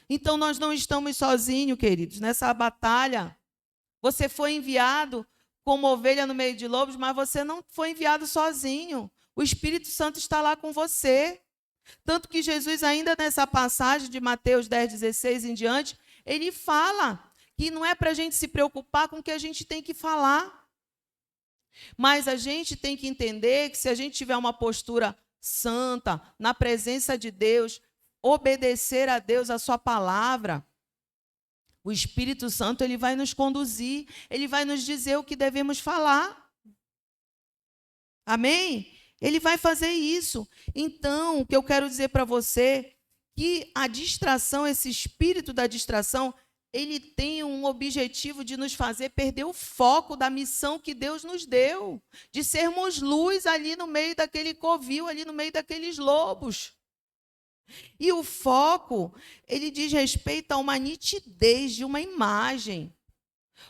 Speaker 1: Então, nós não estamos sozinhos, queridos, nessa batalha. Você foi enviado como ovelha no meio de lobos, mas você não foi enviado sozinho. O Espírito Santo está lá com você. Tanto que Jesus, ainda nessa passagem de Mateus 10,16 em diante, ele fala que não é para a gente se preocupar com o que a gente tem que falar. Mas a gente tem que entender que se a gente tiver uma postura santa, na presença de Deus, obedecer a Deus, a sua palavra, o Espírito Santo ele vai nos conduzir, ele vai nos dizer o que devemos falar. Amém? Ele vai fazer isso. Então, o que eu quero dizer para você, que a distração, esse espírito da distração, ele tem um objetivo de nos fazer perder o foco da missão que Deus nos deu, de sermos luz ali no meio daquele covil, ali no meio daqueles lobos. E o foco, ele diz respeito a uma nitidez de uma imagem.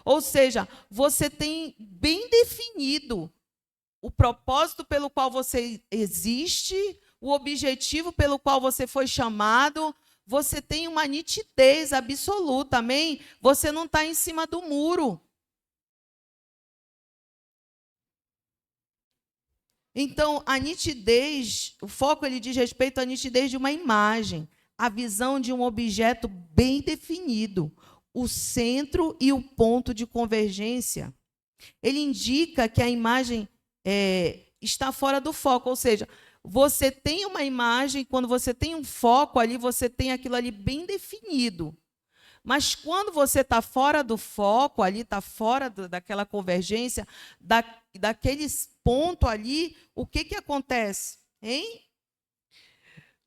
Speaker 1: Ou seja, você tem bem definido o propósito pelo qual você existe, o objetivo pelo qual você foi chamado, você tem uma nitidez absoluta, amém? Você não está em cima do muro. Então, a nitidez, o foco ele diz respeito à nitidez de uma imagem, a visão de um objeto bem definido, o centro e o ponto de convergência. Ele indica que a imagem está fora do foco, ou seja, você tem uma imagem, quando você tem um foco ali, você tem aquilo ali bem definido. Mas quando você está fora do foco, ali está fora daquela convergência, daquele ponto ali, o que acontece? Hein?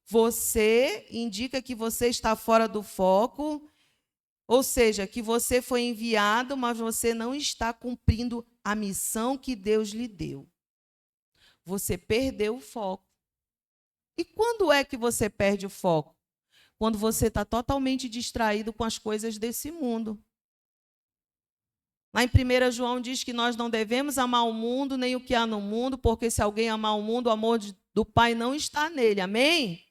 Speaker 1: Você indica que você está fora do foco, ou seja, que você foi enviado, mas você não está cumprindo a missão que Deus lhe deu. Você perdeu o foco. E quando é que você perde o foco? Quando você está totalmente distraído com as coisas desse mundo. Lá em 1 João diz que nós não devemos amar o mundo, nem o que há no mundo, porque se alguém amar o mundo, o amor do Pai não está nele. Amém?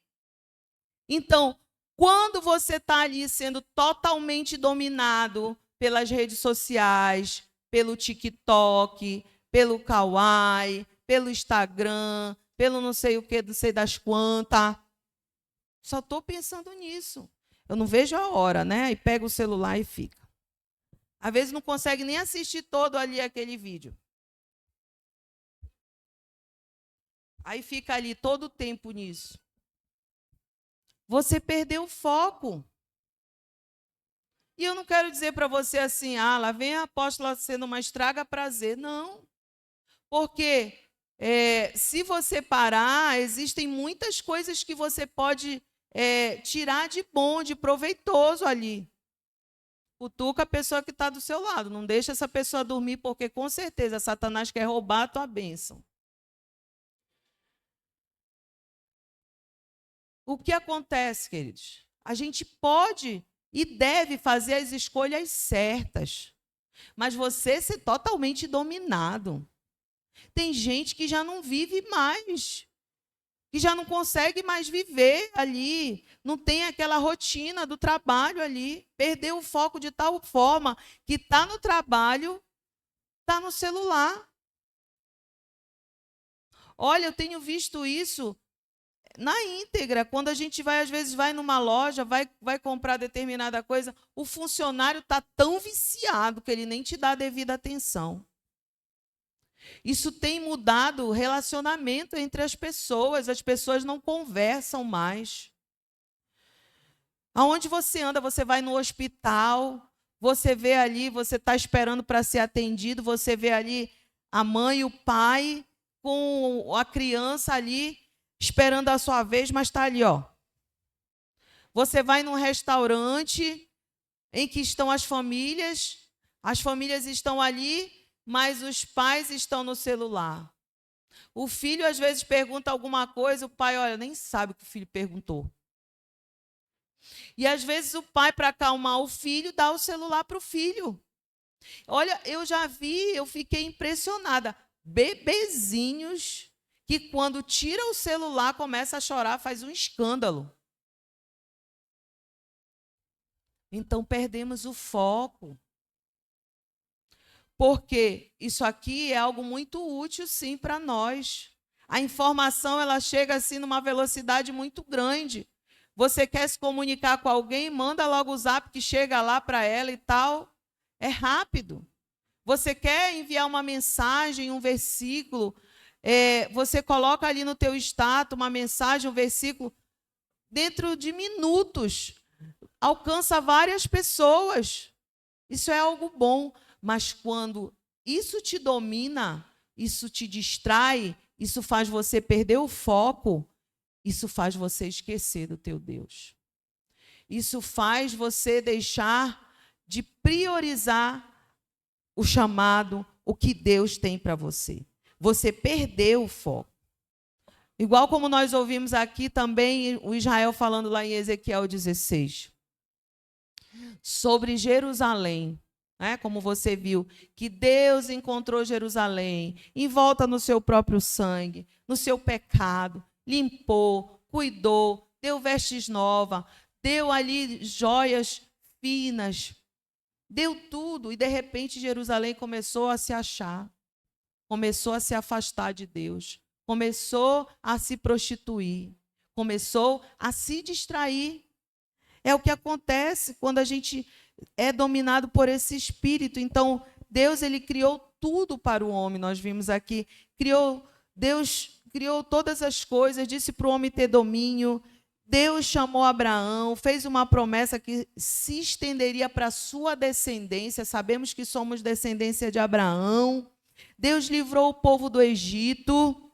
Speaker 1: Então, quando você está ali sendo totalmente dominado pelas redes sociais, pelo TikTok, pelo Kawaii, pelo Instagram, pelo não sei o que, não sei das quantas, só estou pensando nisso. Eu não vejo a hora, né? Aí pega o celular e fica. Às vezes não consegue nem assistir todo ali aquele vídeo. Aí fica ali todo o tempo nisso. Você perdeu o foco. E eu não quero dizer para você assim, lá vem a apóstola sendo uma estraga prazer. Não. Porque se você parar, existem muitas coisas que você pode tirar de bom, de proveitoso ali. Cutuca a pessoa que está do seu lado. Não deixa essa pessoa dormir, porque com certeza Satanás quer roubar a tua bênção. O que acontece, queridos? A gente pode e deve fazer as escolhas certas, mas você ser totalmente dominado. Tem gente que já não vive mais, que já não consegue mais viver ali, não tem aquela rotina do trabalho ali, perdeu o foco de tal forma que está no trabalho, está no celular. Olha, eu tenho visto isso na íntegra, quando a gente vai, às vezes, vai numa loja, vai comprar determinada coisa, o funcionário está tão viciado que ele nem te dá a devida atenção. Isso tem mudado o relacionamento entre as pessoas não conversam mais. Aonde você anda, você vai no hospital, você vê ali, você está esperando para ser atendido, você vê ali a mãe e o pai com a criança ali, esperando a sua vez, mas está ali, ó. Você vai num restaurante em que estão as famílias estão ali, mas os pais estão no celular. O filho, às vezes, pergunta alguma coisa, o pai, olha, nem sabe o que o filho perguntou. E, às vezes, o pai, para acalmar o filho, dá o celular para o filho. Olha, eu já vi, eu fiquei impressionada. Bebezinhos que, quando tira o celular, começa a chorar, faz um escândalo. Então, perdemos o foco. Porque isso aqui é algo muito útil, sim, para nós. A informação, ela chega assim numa velocidade muito grande. Você quer se comunicar com alguém, manda logo o zap que chega lá para ela e tal. É rápido. Você quer enviar uma mensagem, um versículo, você coloca ali no teu status uma mensagem, um versículo, dentro de minutos, alcança várias pessoas. Isso é algo bom. Mas quando isso te domina, isso te distrai, isso faz você perder o foco, isso faz você esquecer do teu Deus. Isso faz você deixar de priorizar o chamado, o que Deus tem para você. Você perdeu o foco. Igual como nós ouvimos aqui também o Israel falando lá em Ezequiel 16. Sobre Jerusalém. Como você viu, que Deus encontrou Jerusalém, envolta no seu próprio sangue, no seu pecado, limpou, cuidou, deu vestes novas, deu ali joias finas, deu tudo, e de repente Jerusalém começou a se achar, começou a se afastar de Deus, começou a se prostituir, começou a se distrair. É o que acontece quando a gente é dominado por esse espírito. Então, Deus, ele criou tudo para o homem, nós vimos aqui. Deus criou todas as coisas, disse para o homem ter domínio. Deus chamou Abraão, fez uma promessa que se estenderia para a sua descendência. Sabemos que somos descendência de Abraão. Deus livrou o povo do Egito.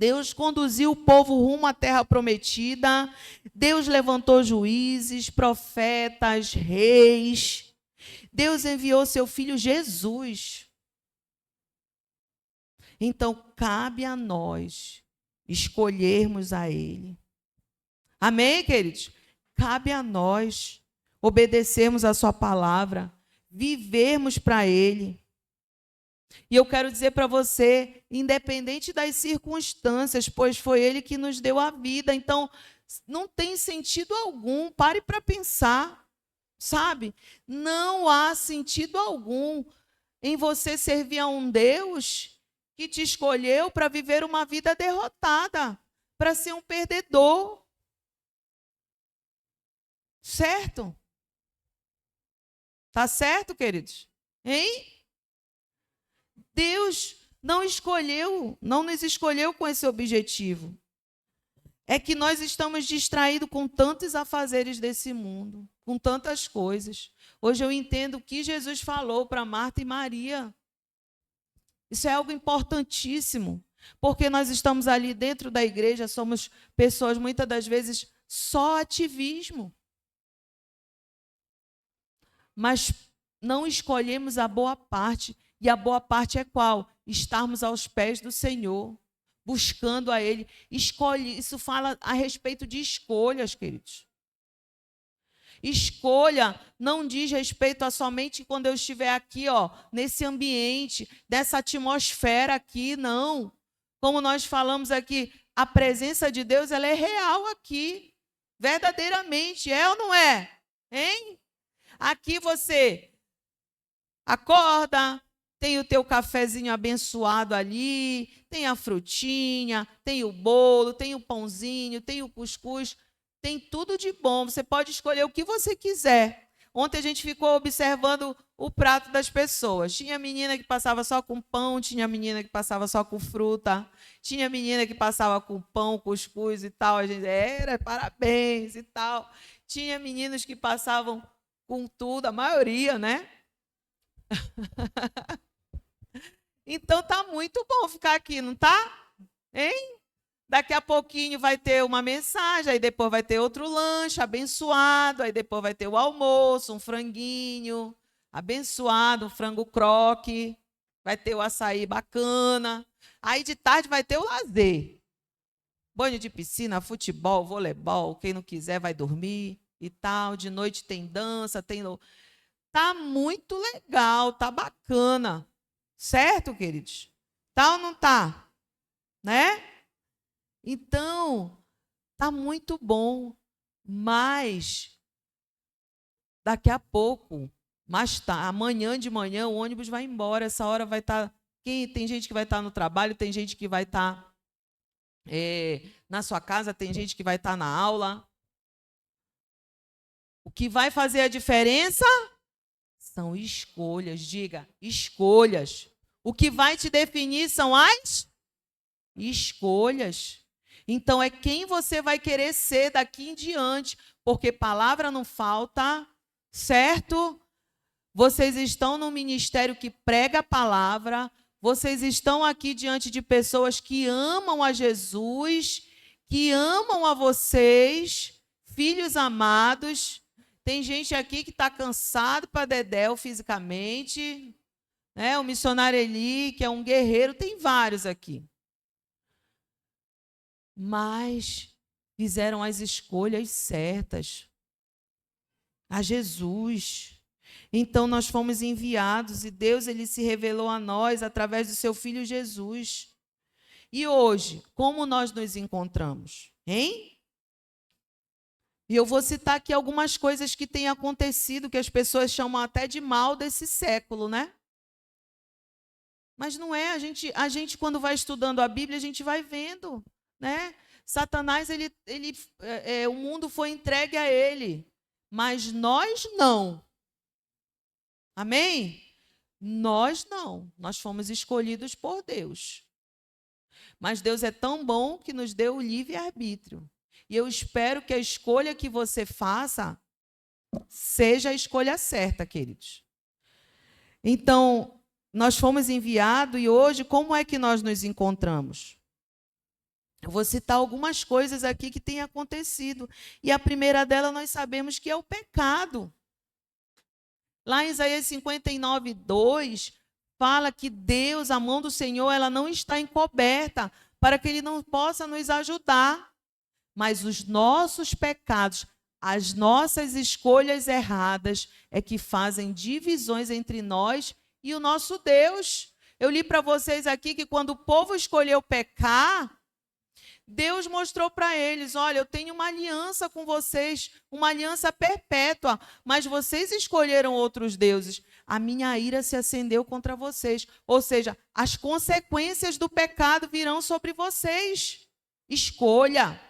Speaker 1: Deus conduziu o povo rumo à terra prometida. Deus levantou juízes, profetas, reis. Deus enviou seu filho Jesus. Então, cabe a nós escolhermos a Ele. Amém, queridos? Cabe a nós obedecermos a sua palavra, vivermos para Ele. E eu quero dizer para você, independente das circunstâncias, pois foi Ele que nos deu a vida. Então, não tem sentido algum, pare para pensar, sabe? Não há sentido algum em você servir a um Deus que te escolheu para viver uma vida derrotada, para ser um perdedor. Certo? Tá certo, queridos? Hein? Deus não nos escolheu com esse objetivo. É que nós estamos distraídos com tantos afazeres desse mundo, com tantas coisas. Hoje eu entendo o que Jesus falou para Marta e Maria. Isso é algo importantíssimo, porque nós estamos ali dentro da igreja, somos pessoas, muitas das vezes, só ativismo. Mas não escolhemos a boa parte. E a boa parte é qual? Estarmos aos pés do Senhor, buscando a Ele. Isso fala a respeito de escolhas, queridos. Escolha não diz respeito a somente quando eu estiver aqui, nesse ambiente, dessa atmosfera aqui, não. Como nós falamos aqui, a presença de Deus, ela é real aqui, verdadeiramente, é ou não é? Hein? Aqui você acorda, tem o teu cafezinho abençoado ali, tem a frutinha, tem o bolo, tem o pãozinho, tem o cuscuz, tem tudo de bom. Você pode escolher o que você quiser. Ontem a gente ficou observando o prato das pessoas. Tinha menina que passava só com pão, tinha menina que passava só com fruta, tinha menina que passava com pão, cuscuz e tal. A gente era parabéns e tal. Tinha meninos que passavam com tudo, a maioria, né? Então tá muito bom ficar aqui, não tá? Hein? Daqui a pouquinho vai ter uma mensagem, aí depois vai ter outro lanche abençoado, aí depois vai ter o almoço, um franguinho abençoado, um frango croque, vai ter o açaí bacana. Aí de tarde vai ter o lazer. Banho de piscina, futebol, voleibol, quem não quiser vai dormir e tal. De noite tem dança, tem... Tá muito legal, tá bacana. Certo, queridos? Tá ou não tá? Né? Então, tá muito bom. Mas, daqui a pouco, amanhã de manhã, o ônibus vai embora. Essa hora vai estar... Tem gente que vai estar no trabalho, tem gente que vai estar na sua casa, tem gente que vai estar na aula. O que vai fazer a diferença são escolhas. Diga, escolhas. O que vai te definir são as escolhas. Então, é quem você vai querer ser daqui em diante, porque palavra não falta, certo? Vocês estão no ministério que prega a palavra, vocês estão aqui diante de pessoas que amam a Jesus, que amam a vocês, filhos amados. Tem gente aqui que está cansado para dedéu fisicamente, né? O missionário Eli, que é um guerreiro, tem vários aqui. Mas fizeram as escolhas certas. A Jesus. Então nós fomos enviados e Deus ele se revelou a nós através do seu filho Jesus. E hoje, como nós nos encontramos? Hein? E eu vou citar aqui algumas coisas que têm acontecido, que as pessoas chamam até de mal desse século, né? Mas não é, a gente quando vai estudando a Bíblia, a gente vai vendo, né? Satanás, o mundo foi entregue a ele, mas nós não. Amém? Nós não, nós fomos escolhidos por Deus. Mas Deus é tão bom que nos deu o livre-arbítrio. E eu espero que a escolha que você faça seja a escolha certa, queridos. Então, nós fomos enviados e hoje, como é que nós nos encontramos? Eu vou citar algumas coisas aqui que têm acontecido. E a primeira delas nós sabemos que é o pecado. Lá em Isaías 59, 2, fala que Deus, a mão do Senhor, ela não está encoberta para que Ele não possa nos ajudar. Mas os nossos pecados, as nossas escolhas erradas é que fazem divisões entre nós e o nosso Deus. Eu li para vocês aqui que quando o povo escolheu pecar, Deus mostrou para eles, olha, eu tenho uma aliança com vocês, uma aliança perpétua, mas vocês escolheram outros deuses. A minha ira se acendeu contra vocês. Ou seja, as consequências do pecado virão sobre vocês. Escolha.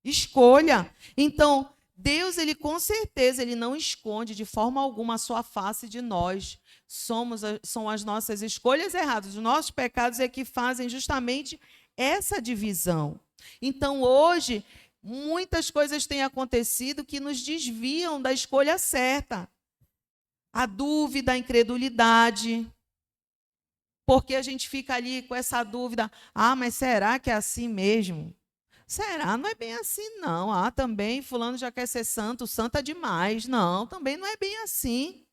Speaker 1: Escolha. Então, Deus, ele com certeza, ele não esconde de forma alguma a sua face de nós. São as nossas escolhas erradas, os nossos pecados é que fazem justamente essa divisão. Então, hoje, muitas coisas têm acontecido que nos desviam da escolha certa. A dúvida, a incredulidade. Porque a gente fica ali com essa dúvida, mas será que é assim mesmo? Será? Não é bem assim, não. Também fulano já quer ser santo, santa demais. Não, também não é bem assim.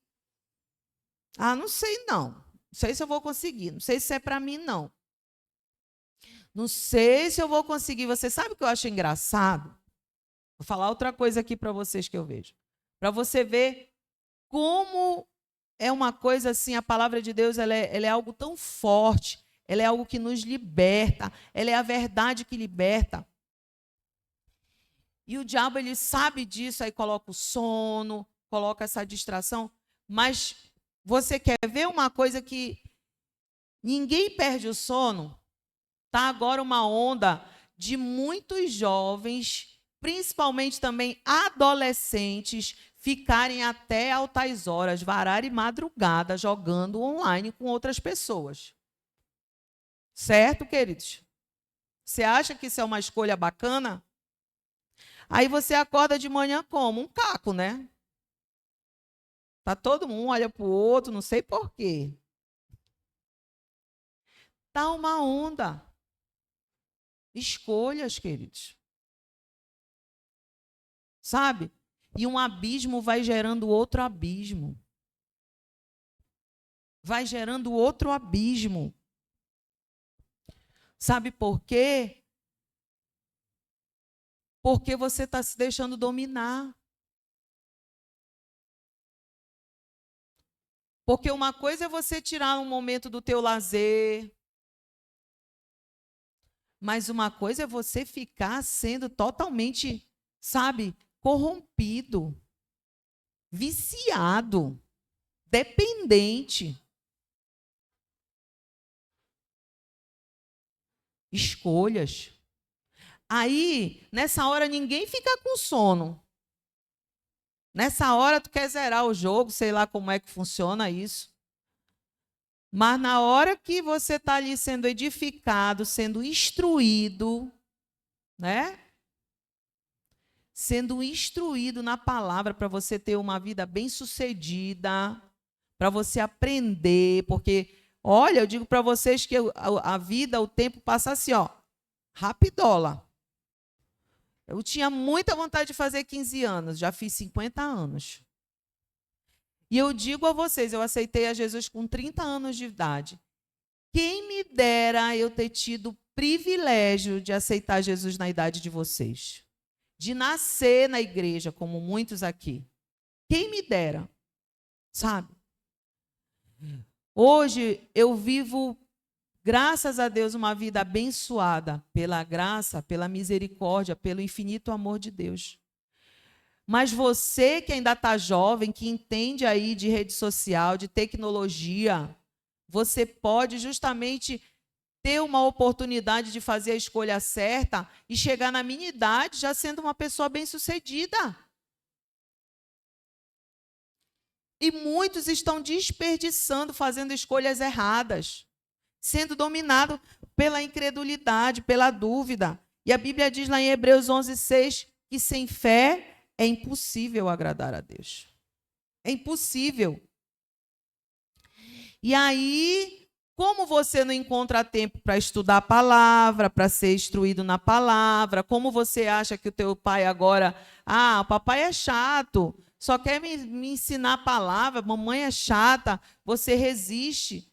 Speaker 1: Não sei, não. Não sei se eu vou conseguir. Não sei se é para mim, não. Não sei se eu vou conseguir. Você sabe o que eu acho engraçado? Vou falar outra coisa aqui para vocês que eu vejo. Para você ver como é uma coisa assim, a palavra de Deus ela é algo tão forte, ela é algo que nos liberta, ela é a verdade que liberta. E o diabo, ele sabe disso, aí coloca o sono, coloca essa distração. Mas você quer ver uma coisa que ninguém perde o sono? Está agora uma onda de muitos jovens, principalmente também adolescentes, ficarem até altas horas, varar e madrugada, jogando online com outras pessoas. Certo, queridos? Você acha que isso é uma escolha bacana? Aí você acorda de manhã como? Um caco, né? Tá todo mundo olha para o outro, não sei por quê. Tá uma onda. Escolhas, queridos. Sabe? E um abismo vai gerando outro abismo. Vai gerando outro abismo. Sabe por quê? Porque você está se deixando dominar. Porque uma coisa é você tirar um momento do teu lazer, mas uma coisa é você ficar sendo totalmente, sabe, corrompido, viciado, dependente. Escolhas. Aí, nessa hora, ninguém fica com sono. Nessa hora, tu quer zerar o jogo, sei lá como é que funciona isso. Mas na hora que você está ali sendo edificado, sendo instruído, né? Sendo instruído na palavra para você ter uma vida bem-sucedida, para você aprender, porque, olha, eu digo para vocês que a vida, o tempo passa assim, ó, rapidola. Eu tinha muita vontade de fazer 15 anos, já fiz 50 anos. E eu digo a vocês, eu aceitei a Jesus com 30 anos de idade. Quem me dera eu ter tido o privilégio de aceitar Jesus na idade de vocês. De nascer na igreja, como muitos aqui. Quem me dera, sabe? Hoje eu vivo, graças a Deus, uma vida abençoada pela graça, pela misericórdia, pelo infinito amor de Deus. Mas você que ainda está jovem, que entende aí de rede social, de tecnologia, você pode justamente ter uma oportunidade de fazer a escolha certa e chegar na minha idade já sendo uma pessoa bem-sucedida. E muitos estão desperdiçando, fazendo escolhas erradas, sendo dominados pela incredulidade, pela dúvida. E a Bíblia diz lá em Hebreus 11:6 que sem fé é impossível agradar a Deus. É impossível. E aí, Como você não encontra tempo para estudar a palavra, para ser instruído na palavra? Como você acha que o teu pai agora... o papai é chato, só quer me ensinar a palavra, mamãe é chata, você resiste.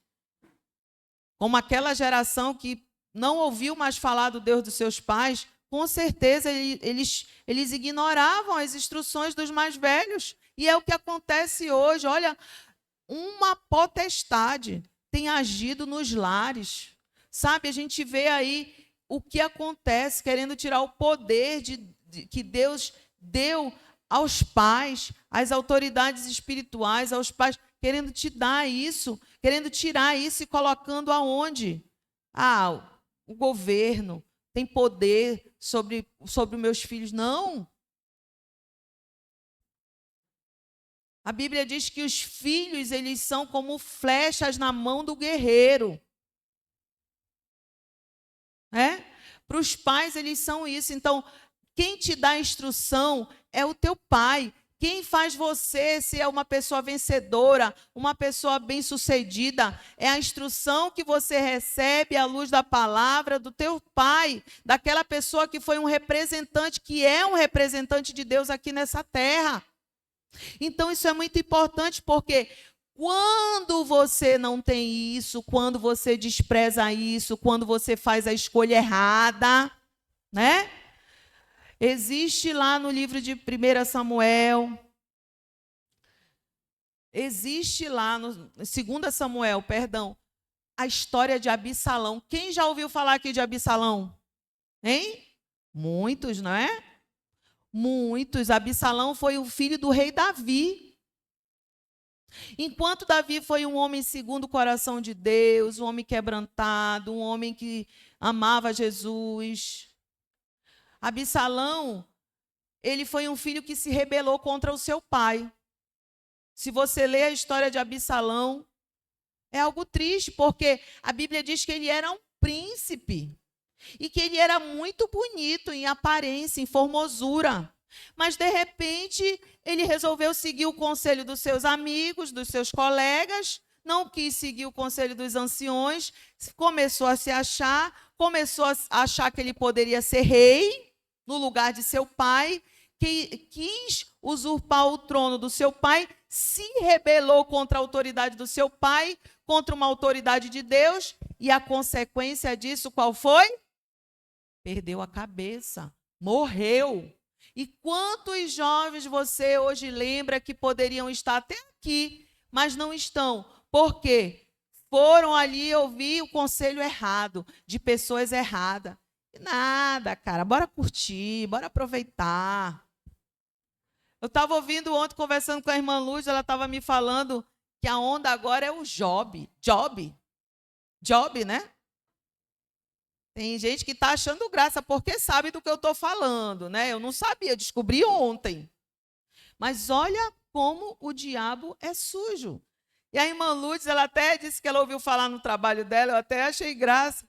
Speaker 1: Como aquela geração que não ouviu mais falar do Deus dos seus pais, com certeza eles ignoravam as instruções dos mais velhos. E é o que acontece hoje. Olha, uma potestade tem agido nos lares. Sabe, a gente vê aí o que acontece, querendo tirar o poder que Deus deu aos pais, às autoridades espirituais, aos pais, querendo te dar isso, querendo tirar isso e colocando aonde? O governo tem poder sobre os meus filhos. Não. A Bíblia diz que os filhos, eles são como flechas na mão do guerreiro. Para os pais, eles são isso. Então, quem te dá instrução é o teu pai. Quem faz você ser uma pessoa vencedora, uma pessoa bem-sucedida, é a instrução que você recebe à luz da palavra do teu pai, daquela pessoa que foi um representante, que é um representante de Deus aqui nessa terra. Então, isso é muito importante, porque quando você não tem isso, quando você despreza isso, quando você faz a escolha errada, né? Existe lá no livro de 1 Samuel, existe lá no 2 Samuel, perdão, a história de Absalão. Quem já ouviu falar aqui de Absalão? Hein? Muitos, não é? Muitos. Absalão foi o filho do rei Davi. Enquanto Davi foi um homem segundo o coração de Deus, um homem quebrantado, um homem que amava Jesus, Absalão, ele foi um filho que se rebelou contra o seu pai. Se você ler a história de Absalão, é algo triste, porque a Bíblia diz que ele era um príncipe e que ele era muito bonito em aparência, em formosura. Mas, de repente, ele resolveu seguir o conselho dos seus amigos, dos seus colegas, não quis seguir o conselho dos anciões, começou a se achar, começou a achar que ele poderia ser rei no lugar de seu pai, que quis usurpar o trono do seu pai, se rebelou contra a autoridade do seu pai, contra uma autoridade de Deus, e a consequência disso qual foi? Perdeu a cabeça, morreu. E quantos jovens você hoje lembra que poderiam estar até aqui, mas não estão? Por quê? Foram ali ouvir o conselho errado, de pessoas erradas. Nada, cara, bora curtir, bora aproveitar. Eu estava ouvindo ontem, conversando com a irmã Luz, ela estava me falando que a onda agora é o job, né? Tem gente que está achando graça, porque sabe do que eu estou falando, né? Eu não sabia, descobri ontem. Mas olha como o diabo é sujo. E a irmã Luz, ela até disse que ela ouviu falar no trabalho dela, eu até achei graça.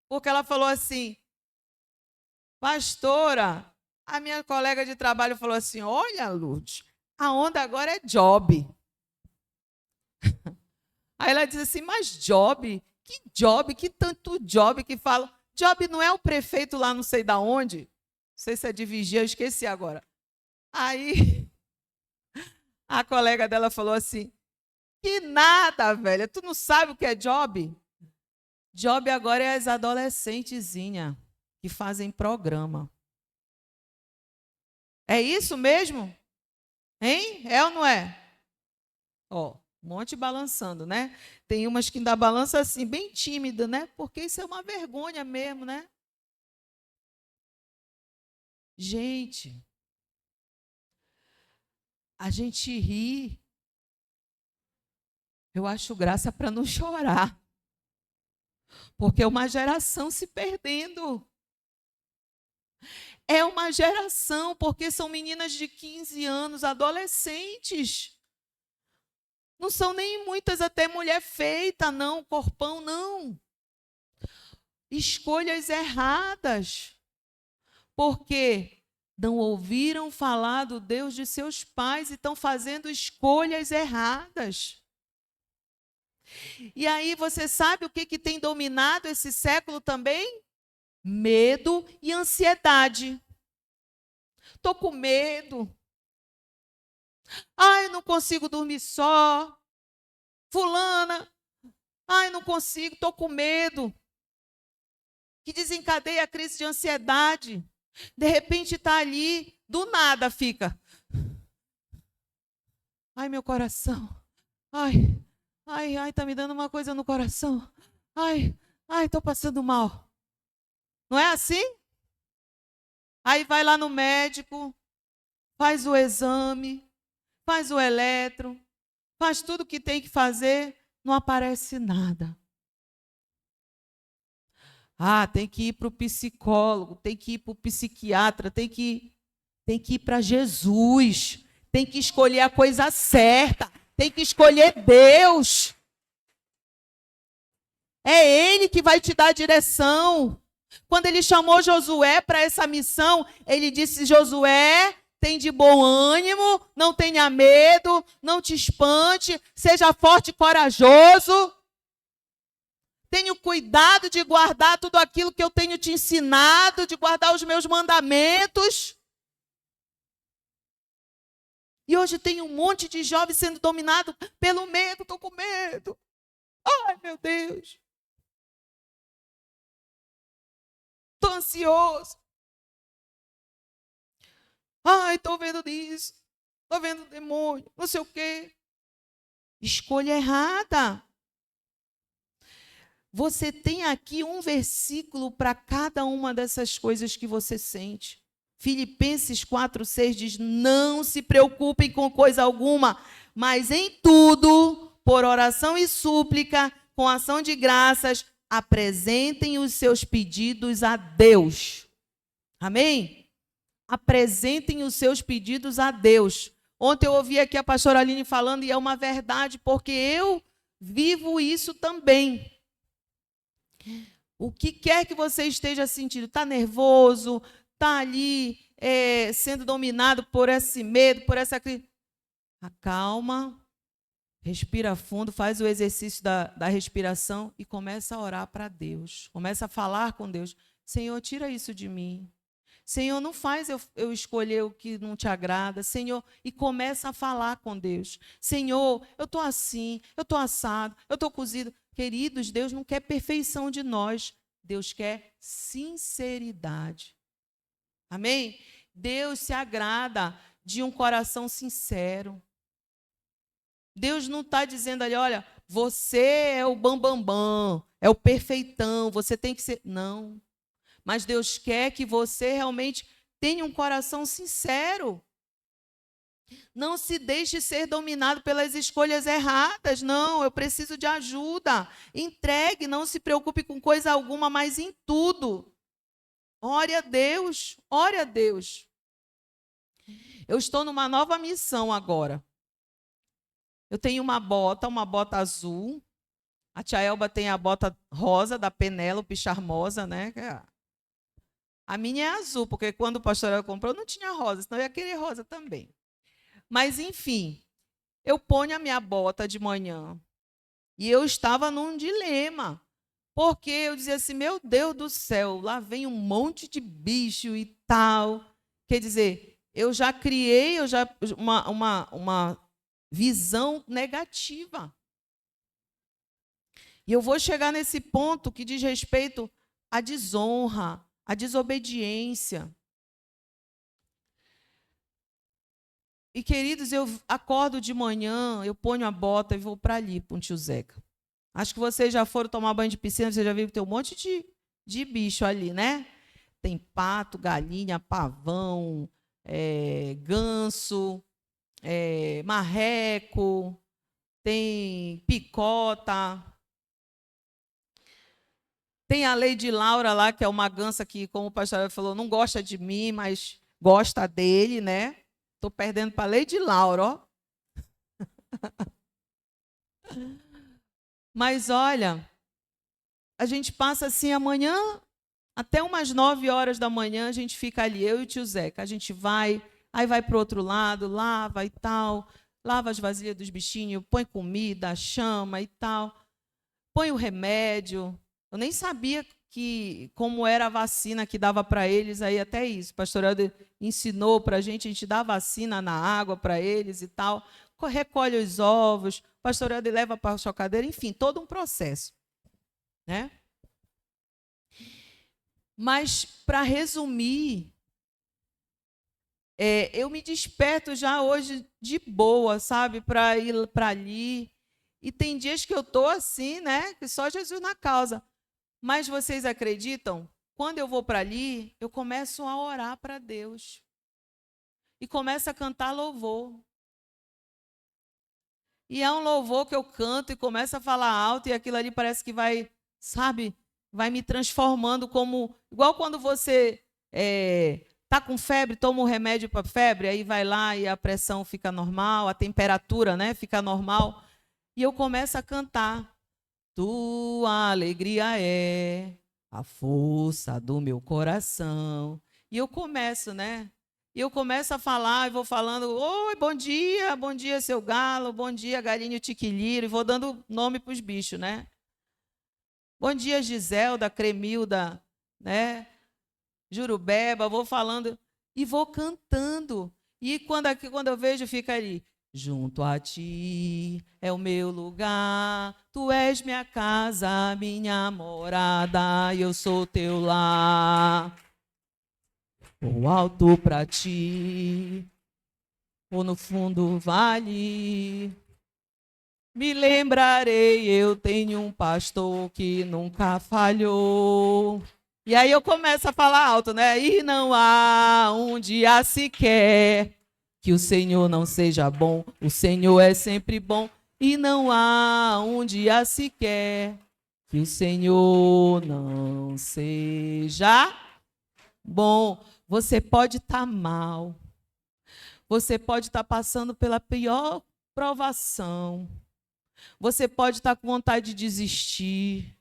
Speaker 1: Porque ela falou assim, pastora, a minha colega de trabalho falou assim, olha, Lourdes, a onda agora é job. Aí ela disse assim, mas job? Que job? Que tanto job que fala? Job não é o prefeito lá não sei da onde? Não sei se é de Vigia, eu esqueci agora. Aí a colega dela falou assim, que nada, velha, tu não sabe o que é job? Job agora é as adolescentezinhas que fazem programa. É isso mesmo? Hein? É ou não é? Ó, um monte balançando, né? Tem umas que ainda balança assim, bem tímida, né? Porque isso é uma vergonha mesmo, né? Gente, a gente ri. Eu acho graça para não chorar. Porque é uma geração se perdendo. É uma geração, porque são meninas de 15 anos, adolescentes. Não são nem muitas até mulher feita, não, corpão, não. Escolhas erradas. Porque não ouviram falar do Deus de seus pais e estão fazendo escolhas erradas. E aí você sabe o que tem dominado esse século também? Medo e ansiedade. Estou com medo. Ai, não consigo dormir só. Fulana, ai, não consigo, estou com medo. Que desencadeia a crise de ansiedade. De repente está ali, do nada fica. Ai, meu coração. Ai, tá me dando uma coisa no coração. Ai, tô passando mal. Não é assim? Aí vai lá no médico, faz o exame, faz o eletro, faz tudo o que tem que fazer, não aparece nada. Ah, tem que ir para o psicólogo, tem que ir para o psiquiatra, tem que ir para Jesus, tem que escolher a coisa certa, tem que escolher Deus. É Ele que vai te dar a direção. Quando Ele chamou Josué para essa missão, Ele disse: Josué, tem de bom ânimo, não tenha medo, não te espante, seja forte e corajoso. Tenha cuidado de guardar tudo aquilo que eu tenho te ensinado, de guardar os meus mandamentos. E hoje tem um monte de jovens sendo dominados pelo medo. Estou com medo. Ai, meu Deus. Estou ansioso. Ai, estou vendo isso. Estou vendo demônio. Não sei o quê. Escolha errada. Você tem aqui um versículo para cada uma dessas coisas que você sente. Filipenses 4:6 diz: não se preocupem com coisa alguma, mas em tudo, por oração e súplica, com ação de graças, apresentem os seus pedidos a Deus. Amém? Apresentem os seus pedidos a Deus. Ontem eu ouvi aqui a pastora Aline falando, e é uma verdade, porque eu vivo isso também. O que quer que você esteja sentindo, está nervoso, está ali sendo dominado por esse medo, por essa crise. Acalma, respira fundo, faz o exercício da respiração e começa a orar para Deus. Começa a falar com Deus. Senhor, tira isso de mim. Senhor, não faz eu escolher o que não te agrada. Senhor, e começa a falar com Deus. Senhor, eu estou assim, eu estou assado, eu estou cozido. Queridos, Deus não quer perfeição de nós. Deus quer sinceridade. Amém? Deus se agrada de um coração sincero. Deus não está dizendo ali, olha, você é o bambambam, é o perfeitão, você tem que ser... Não. Mas Deus quer que você realmente tenha um coração sincero. Não se deixe ser dominado pelas escolhas erradas. Não, eu preciso de ajuda. Entregue, não se preocupe com coisa alguma, mas em tudo. Ore a Deus, ore a Deus. Eu estou numa nova missão agora. Eu tenho uma bota azul. A tia Elba tem a bota rosa da Penélope Charmosa, né? A minha é azul, porque quando o pastor Elba comprou, não tinha rosa, senão eu ia querer rosa também. Mas, enfim, eu ponho a minha bota de manhã e eu estava num dilema, porque eu dizia assim, meu Deus do céu, lá vem um monte de bicho e tal. Quer dizer, eu já criei uma visão negativa. E eu vou chegar nesse ponto que diz respeito à desonra, à desobediência. E, queridos, eu acordo de manhã, eu ponho a bota e vou para ali, para um tio Zeca. Acho que vocês já foram tomar banho de piscina, vocês já viram que tem um monte de bicho ali, né? Tem pato, galinha, pavão, ganso, marreco, tem picota. Tem a Lady Laura lá, que é uma gansa que, como o pastor falou, não gosta de mim, mas gosta dele, né? Estou perdendo para a Lady Laura, ó. Mas olha, a gente passa assim amanhã, até umas 9 horas da manhã, a gente fica ali, eu e o tio Zeca. A gente vai, aí vai para o outro lado, lava e tal, lava as vasilhas dos bichinhos, põe comida, chama e tal. põe o remédio. Eu nem sabia como era a vacina que dava para eles, aí até isso. O pastor Helder ensinou para a gente dá vacina na água para eles e tal. Recolhe os ovos, o pastor Helder leva para a chocadeira, enfim, todo um processo. Né? Mas, para resumir, eu me desperto já hoje de boa, sabe, para ir para ali. E tem dias que eu estou assim, né, que só Jesus na causa. Mas vocês acreditam? Quando eu vou para ali, eu começo a orar para Deus. E começo a cantar louvor. E é um louvor que eu canto e começo a falar alto e aquilo ali parece que vai, sabe, vai me transformando como... Igual quando você tá com febre, toma um remédio para febre, aí vai lá e a pressão fica normal, a temperatura, né, fica normal. E eu começo a cantar. Tua alegria é a força do meu coração. E eu começo, né? E eu começo a falar e vou falando, oi, bom dia, seu galo, bom dia, galinho tiquiliro, e vou dando nome para os bichos, né? Bom dia, Giselda, Cremilda, né? Jurubeba, vou falando e vou cantando. E quando eu vejo, fica ali, junto a ti é o meu lugar, tu és minha casa, minha morada, eu sou teu lar. Vou alto para ti, ou no fundo vale, me lembrarei, eu tenho um pastor que nunca falhou. E aí eu começo a falar alto, né? E não há um dia sequer que o Senhor não seja bom. O Senhor é sempre bom. E não há um dia sequer que o Senhor não seja bom. Você pode estar mal. Você pode estar passando pela pior provação. Você pode estar com vontade de desistir.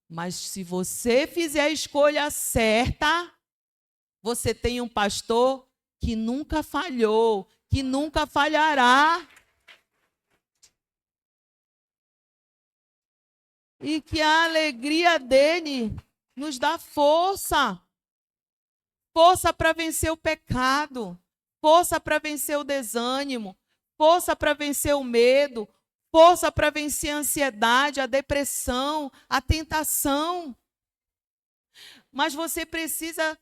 Speaker 1: Mas se você fizer a escolha certa, você tem um pastor que nunca falhou, que nunca falhará. E que a alegria dele nos dá força. Força para vencer o pecado. Força para vencer o desânimo. Força para vencer o medo. Força para vencer a ansiedade, a depressão, a tentação. Mas você precisa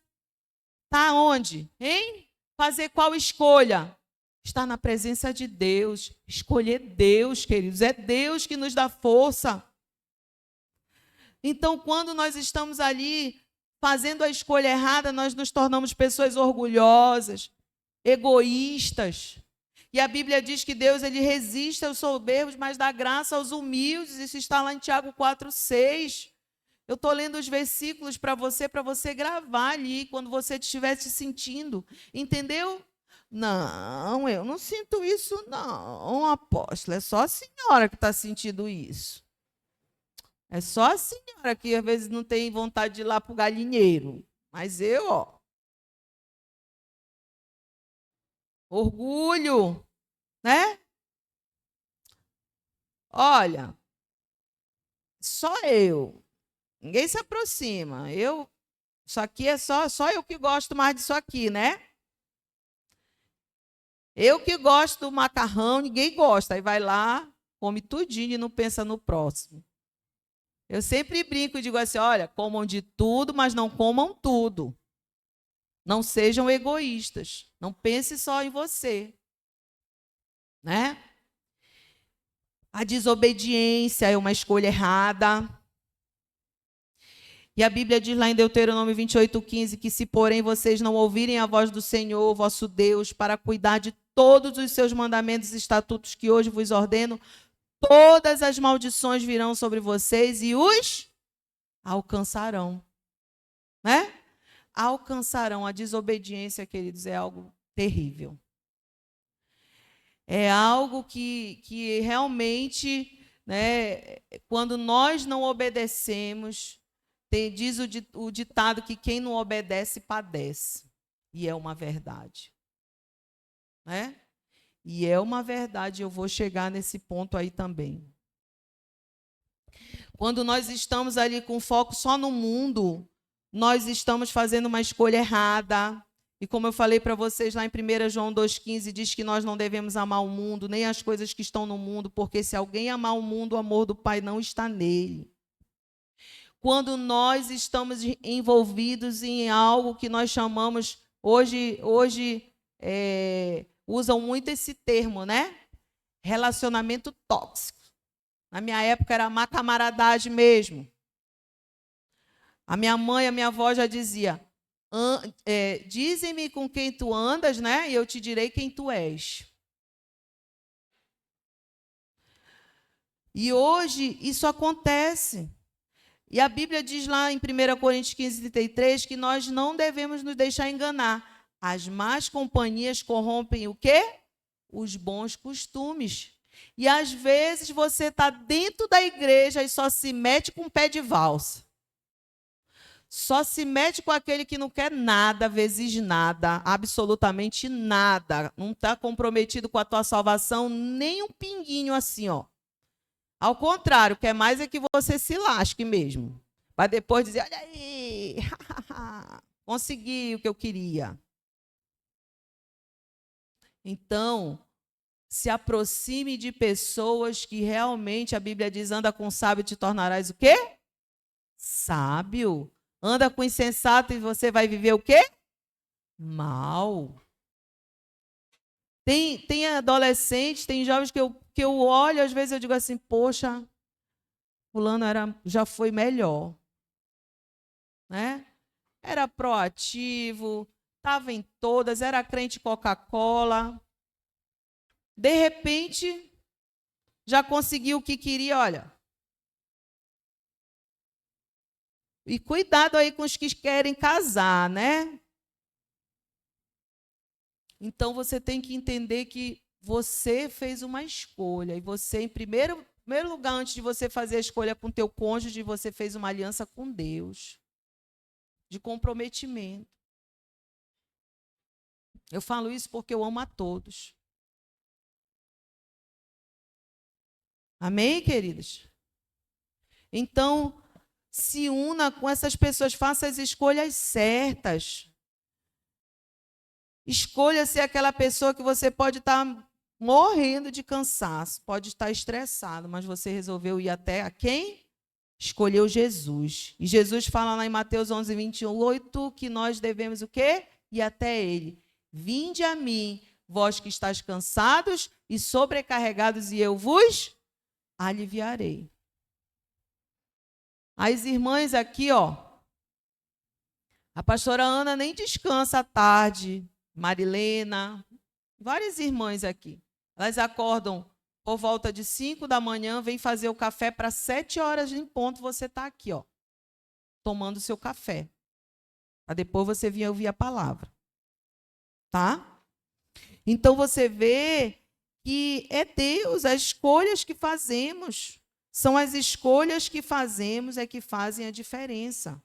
Speaker 1: estar onde? Hein? Fazer qual escolha? Estar na presença de Deus. Escolher Deus, queridos. É Deus que nos dá força. Então, quando nós estamos ali fazendo a escolha errada, nós nos tornamos pessoas orgulhosas, egoístas. E a Bíblia diz que Deus ele resiste aos soberbos, mas dá graça aos humildes. Isso está lá em Tiago 4:6. Eu estou lendo os versículos para você gravar ali, quando você estiver se sentindo. Entendeu? Não, eu não sinto isso, não, apóstolo. É só a senhora que está sentindo isso. É só a senhora que às vezes não tem vontade de ir lá para o galinheiro. Mas eu, ó. Orgulho, né? Olha, só eu. Ninguém se aproxima. Isso aqui é só eu que gosto mais disso aqui, né? Eu que gosto do macarrão, ninguém gosta. Aí vai lá, come tudinho e não pensa no próximo. Eu sempre brinco e digo assim, olha, comam de tudo, mas não comam tudo. Não sejam egoístas. Não pense só em você. Né? A desobediência é uma escolha errada. E a Bíblia diz lá em Deuteronômio 28:15 que se, porém, vocês não ouvirem a voz do Senhor, vosso Deus, para cuidar de todos os seus mandamentos e estatutos que hoje vos ordeno, todas as maldições virão sobre vocês e os alcançarão. Né? Alcançarão. A desobediência, queridos, é algo terrível. É algo que realmente, né, quando nós não obedecemos, diz o ditado que quem não obedece padece. E é uma verdade. Né? E é uma verdade, eu vou chegar nesse ponto aí também. Quando nós estamos ali com foco só no mundo, nós estamos fazendo uma escolha errada. E como eu falei para vocês lá em 1 João 2,15, diz que nós não devemos amar o mundo, nem as coisas que estão no mundo, porque se alguém amar o mundo, o amor do Pai não está nele. Quando nós estamos envolvidos em algo que nós chamamos, hoje usam muito esse termo, né? Relacionamento tóxico. Na minha época era má camaradagem mesmo. A minha mãe, a minha avó já dizia, dize-me com quem tu andas, né? E eu te direi quem tu és. E hoje isso acontece. E a Bíblia diz lá em 1 Coríntios 15:33 que nós não devemos nos deixar enganar. As más companhias corrompem o quê? Os bons costumes. E às vezes você está dentro da igreja e só se mete com o pé de valsa. Só se mete com aquele que não quer nada, vezes nada, absolutamente nada. Não está comprometido com a tua salvação, nem um pinguinho assim, ó. Ao contrário, quer mais é que você se lasque mesmo. Vai depois dizer, olha aí, consegui o que eu queria. Então, se aproxime de pessoas que realmente, a Bíblia diz, anda com sábio e te tornarás o quê? Sábio. Anda com insensato e você vai viver o quê? Mal. Tem adolescentes, tem jovens que eu olho, às vezes eu digo assim, poxa, fulano já foi melhor. Né? Era proativo, estava em todas, era crente Coca-Cola. De repente, já conseguiu o que queria, olha. E cuidado aí com os que querem casar, né? Então, você tem que entender que você fez uma escolha. E você, em primeiro lugar, antes de você fazer a escolha com o teu cônjuge, você fez uma aliança com Deus. De comprometimento. Eu falo isso porque eu amo a todos. Amém, queridos? Então, se una com essas pessoas, faça as escolhas certas. Escolha ser aquela pessoa que você pode estar morrendo de cansaço, pode estar estressado, mas você resolveu ir até a quem? Escolheu Jesus. E Jesus fala lá em Mateus 11:28 que nós devemos o quê? Ir até Ele. Vinde a mim, vós que estáis cansados e sobrecarregados, e eu vos aliviarei. As irmãs aqui, ó, a pastora Ana nem descansa à tarde, Marilena, várias irmãs aqui. Elas acordam por volta de 5 da manhã, vêm fazer o café para 7 horas em ponto, você está aqui, ó, tomando o seu café. Para depois você vir ouvir a palavra. Tá? Então você vê que é Deus, as escolhas que fazemos. São as escolhas que fazemos é que fazem a diferença.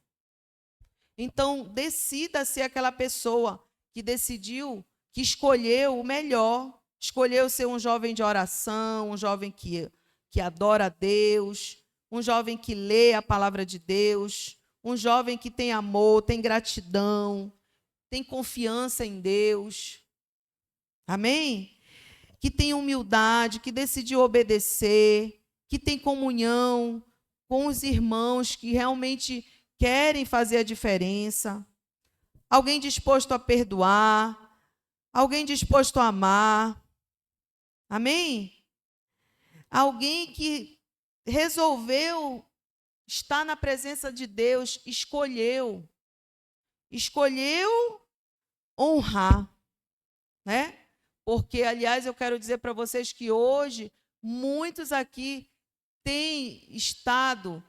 Speaker 1: Então, decida ser aquela pessoa que decidiu, que escolheu o melhor. Escolheu ser um jovem de oração, um jovem que adora a Deus, um jovem que lê a palavra de Deus, um jovem que tem amor, tem gratidão, tem confiança em Deus. Amém? Que tem humildade, que decidiu obedecer, que tem comunhão com os irmãos que realmente querem fazer a diferença. Alguém disposto a perdoar, alguém disposto a amar. Amém? Alguém que resolveu estar na presença de Deus, escolheu honrar, né? Porque, aliás, eu quero dizer para vocês que hoje muitos aqui têm estado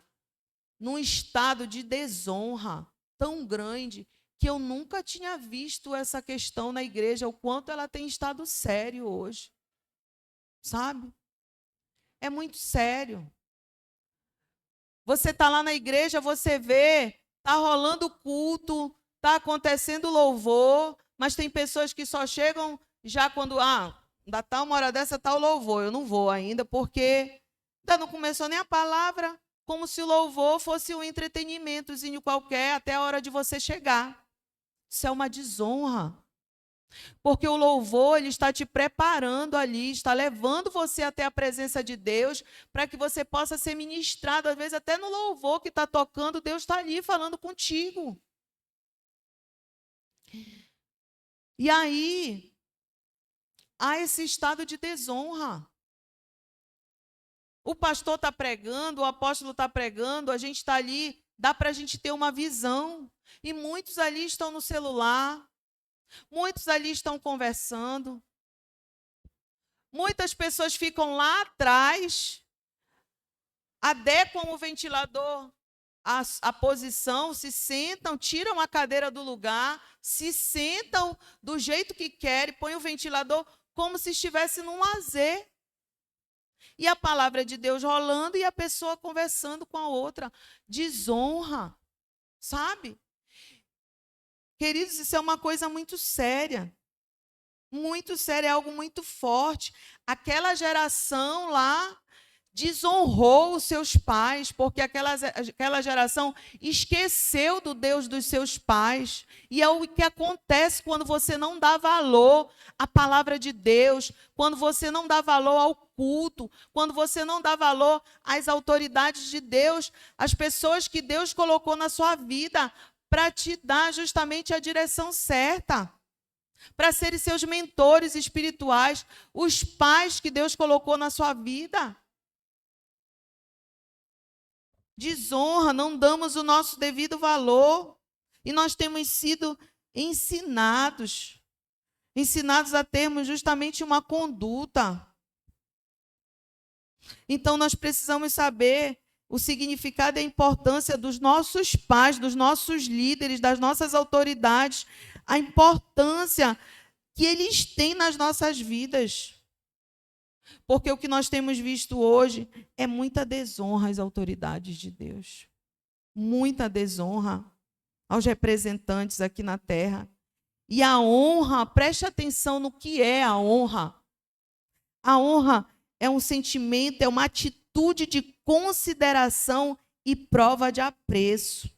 Speaker 1: num estado de desonra tão grande que eu nunca tinha visto essa questão na igreja, o quanto ela tem estado sério hoje. Sabe? É muito sério. Você está lá na igreja, você vê, está rolando culto, está acontecendo louvor, mas tem pessoas que só chegam já quando, ainda está uma hora dessa, está o louvor. Eu não vou ainda, porque ainda não começou nem a palavra, como se o louvor fosse um entretenimentozinho qualquer até a hora de você chegar. Isso é uma desonra. Porque o louvor, ele está te preparando ali, está levando você até a presença de Deus, para que você possa ser ministrado. Às vezes, até no louvor que está tocando, Deus está ali falando contigo. E aí, há esse estado de desonra. O pastor está pregando, o apóstolo está pregando, a gente está ali, dá para a gente ter uma visão. E muitos ali estão no celular, muitos ali estão conversando. Muitas pessoas ficam lá atrás, adequam o ventilador à posição, se sentam, tiram a cadeira do lugar, se sentam do jeito que querem, põem o ventilador como se estivesse num lazer. E a palavra de Deus rolando e a pessoa conversando com a outra. Desonra, sabe? Queridos, isso é uma coisa muito séria. Muito séria, é algo muito forte. Aquela geração lá desonrou os seus pais, porque aquela geração esqueceu do Deus dos seus pais. E é o que acontece quando você não dá valor à palavra de Deus, quando você não dá valor ao culto, quando você não dá valor às autoridades de Deus, às pessoas que Deus colocou na sua vida para te dar justamente a direção certa, para serem seus mentores espirituais, os pais que Deus colocou na sua vida. Desonra, não damos o nosso devido valor. E nós temos sido ensinados a termos justamente uma conduta. Então, nós precisamos saber o significado e a importância dos nossos pais, dos nossos líderes, das nossas autoridades, a importância que eles têm nas nossas vidas. Porque o que nós temos visto hoje é muita desonra às autoridades de Deus. Muita desonra aos representantes aqui na terra. E a honra, preste atenção no que é a honra. A honra é um sentimento, é uma atitude de consideração e prova de apreço.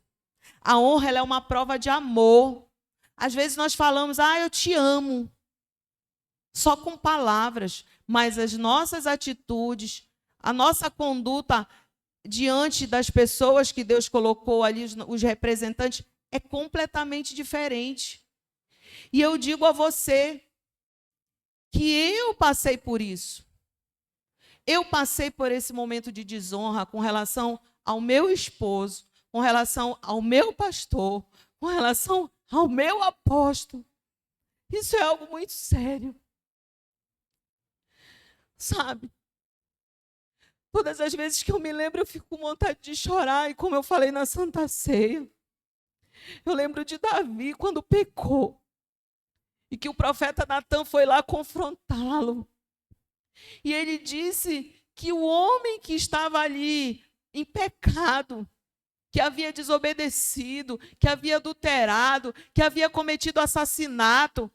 Speaker 1: A honra ela é uma prova de amor. Às vezes nós falamos, eu te amo, só com palavras, mas as nossas atitudes, a nossa conduta diante das pessoas que Deus colocou ali, os representantes, é completamente diferente. E eu digo a você que eu passei por isso. Eu passei por esse momento de desonra com relação ao meu esposo, com relação ao meu pastor, com relação ao meu apóstolo. Isso é algo muito sério. Sabe? Todas as vezes que eu me lembro, eu fico com vontade de chorar. E como eu falei na Santa Ceia, eu lembro de Davi quando pecou. E que o profeta Natan foi lá confrontá-lo. E ele disse que o homem que estava ali em pecado, que havia desobedecido, que havia adulterado, que havia cometido assassinato,